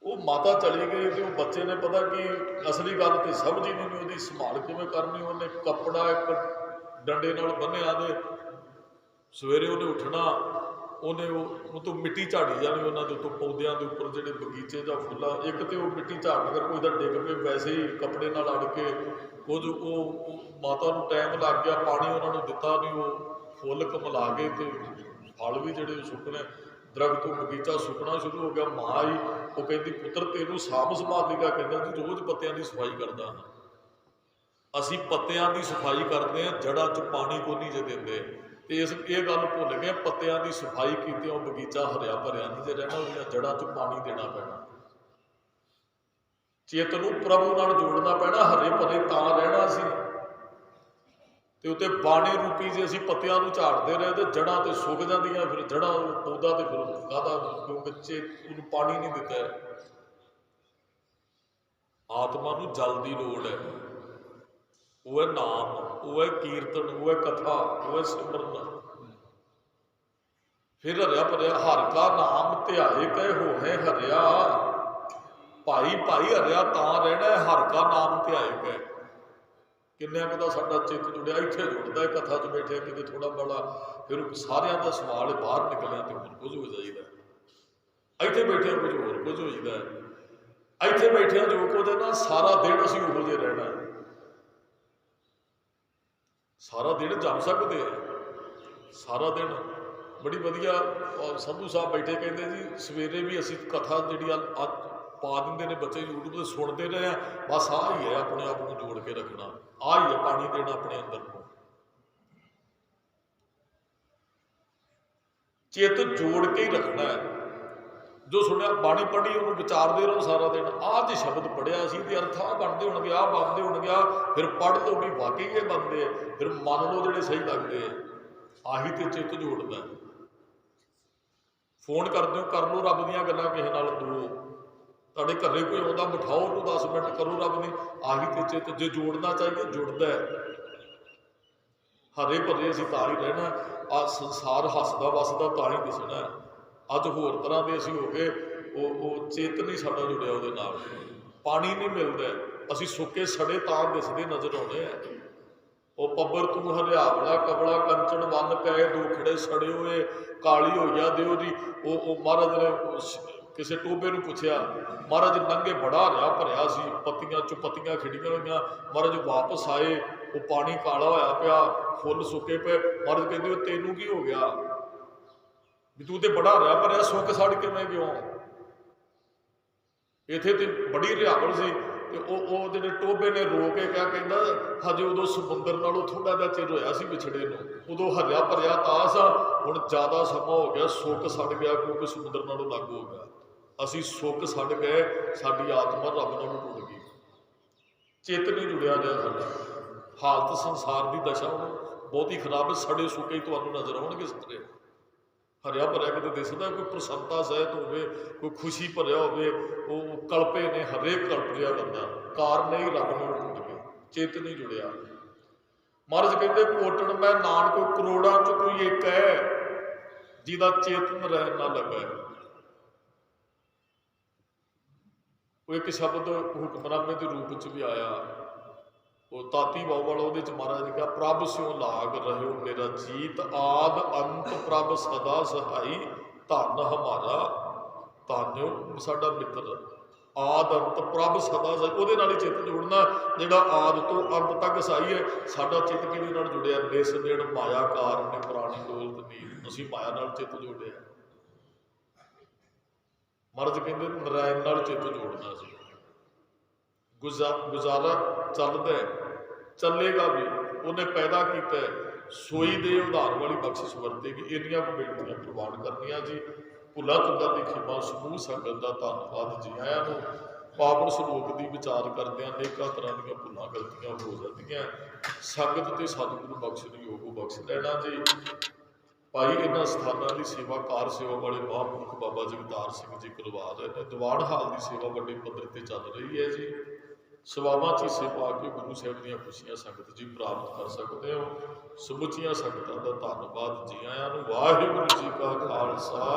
वो माता चली गई तो बच्चे ने पता कि असली गल तो समझ ही नहीं, उसकी संभाल किवें करनी। उन्हें कपड़ा एक डंडे नाल बन्निया दे, सवेरे उन्हें उठना, उन्हें तो मिट्टी झाड़ी जानी उन्होंने तो पौधों के उपर जोड़े बगीचे का फुला, एक तो वो मिट्टी झाड़ कर कोई डिग पे वैसे ही कपड़े नाल अड़ के कुछ वो माता को टाइम लग गया, पानी उन्होंने दिता नहीं, वो फुल कमला गए तो फल भी जोड़े सुकने, दरख्त बगीचा सुकना शुरू हो गया। माँ ही वो कहती पुत्र तेनों सांभ संभालेगा, कहता जी रोज़ पत्तियां की सफाई करता हाँ। असी पत्तियां की सफाई करते हैं, जड़ा च पानी को नहीं जे देंगे, तो इस ये गल भुल गए पत्तियां की सफाई की बगीचा हरिया भरिया नहीं जे रहना, उसदियां जड़ा च पानी देना पैना, चित नूं प्रभु नाल जोड़ना पैना, हरे भरे तां रहना सी। तो उत्ते बाणी रूपी जे असी पत्तियां नूं झाड़ते रहे तो जड़ा तो सुक जांदियां, फिर जड़ा पौधा तो फिर काहदा, क्योंकि उन्होंने पानी नहीं दिता है। आत्मा नूं जल की लोड़ है, वो है नाम, वो है कीर्तन, वो है कथा, वो है सिमरन। फिर हरिया भरिया हर का नाम ध्याए कह हो है हरिया, भाई भाई हरिया तां रहना है, हर का नाम ध्याए कह। किन्ने का साडा चित जुड़िया इत्थे जुड़ता है, कथा च बैठे कि थोड़ा बड़ा, फिर सारिया का सवाल बाहर निकलिया तो होर कुछ हो जाइए, इत्थे बैठे कुछ होर कुछ हो जाता है, इत्थे बैठे जो कुछ है ना सारा दिन असीं उहो जिहे रहना है, सारा दिन जम सकते हैं, सारा दिन बड़ी वधिया संधू साहब बैठे कहते जी सवेरे भी असी कथा जी पा देंगे ने बच्चे यूट्यूब से सुनते रहे हैं, बस आ ही है अपने आप को जोड़ के रखना, आ ही है पानी देना अपने अंदर को, चित जोड़ के ही रखना है। जो सुनिया बाणी पढ़ी उन्होंने विचारते रहो सारा दिन, आज शब्द पढ़िया सी ते अर्थ आ बनते होणगे, आ बनते होणगे, फिर पढ़ लो भी वाकई ये बनते हैं, फिर मन लो जो सही लगते हैं। आही तो चित जोड़ना है। फोन कर दो, कर लो रब दियां गल्लां किसे नाल दो, तुहाडे घरे कोई आउंदा बिठाओ उन्होंने 10 मिनट करो रब दी, आही तो चित जो जोड़ना चाहिए जुड़ता है। हरे भरे असीं तां ही रहना, आ संसार हसदा वसदा तां ही दिसना है। अज होर तरह के असीं हो गए, वो चित नहीं साडा जुड़िया उहदे नाल, पानी नहीं मिलता, असीं सुके सड़े तां दिसदे नज़र आउंदे हैं। वो पब्बर तू हरियावला कबला कंचन वन पै दो खड़े सड़े हुए काली होइया दिओ जी। वो महाराज ने किसी टोबे नूं पुछया, महाराज नंगे बड़ा हरिया भरिया सी, पत्तियां चो पत्तियां खिड़ियां हुई, महाराज वापस आए वो पानी काला होया पिया, फुल सुके पे। महाराज कहते तेनू की हो गया भी तू तो बड़ा हरिया भरिया, सुक सड़ किवें क्यों? इत्थे ते बड़ी हरियावल सी। जो टोबे ने रो के क्या कहता, हजे उदों समुंदर नालों थोड़ा जहा चिर होया सी विछड़े नूं, उदों हरिया भरिया तां सा, हुण ज़्यादा समा हो गया, सुक सड़ गया क्योंकि समुंदर नालों अलग हो गया। असीं सुक सड़ गए, साडी आत्मा रब नालों टुट गई, चित नहीं जुड़िया गया साडा। हालत संसार की दशा हुण बहुत ही खराब है, सड़े सुके ही तुहानूं नज़र आउणगे सारे। हरिया भरिया किते दिसदा कोई प्रसन्नता सहित होवे, कोई खुशी भरिया होवे, वो कल्पे ने हरेक कल्प लिया बंदा, कारण ही रब नाल टुट गए, चित नहीं जुड़िया। महाराज कहते कोटन मैं नानक करोड़ां च कोई एक है जिहदा चेतन रहन ना लगा। वो एक शब्द हुक्मनामे के रूप च भी आया, वो ताती बाऊ वाला वो महाराज ने कहा प्रभ स्यों लाग रहे हो मेरा जीत, आद अंत प्रभ सदा सहाई, धन हमारा धान्यो साडा मित्र। आद अंत प्रभ सदा सहाई, वो नाल ही चित जोड़ना, जिहड़ा आद तो अंत तक सहाई है। साडा चित किहदे नाल जुड़िया, निस दिन माया कार ने पुरानी दौलत नीत, असीं माया नाल चित जोड़िया। महाराज कहते नारायण नाल चित जोड़ना सी। गुजारा चलता है, चलेगा भी, उन्हें पैदा किया सोई दे उधार वाली बख्शिश वरतेगी। इन्नियां को बेनतियां प्रवान करनियां जी। भुला चुका की खिमा समूह संगत का धन्यवाद जी। आया नूं पावन सलोक की विचार करदे अनेकों तरह दी भुलां गलतियां हो जांदियां, संगत ते सतगुरु बख्शण योग बख्श लेना जी। भाई इन्होंने स्थानों की सेवा कार सेवा वाले महापुरख बाबा जगतार सिंह जी करवा रहे हैं। दीवान हाल की सेवा बड़े पद्धर पर चल रही है जी। सवावां चीसे पा के गुरु साहब दी खुशियां संगत जी प्राप्त कर सकते हो। समुचिया संगतां दा धन्नवाद जी। आयां नूं वाहिगुरू जी का खालसा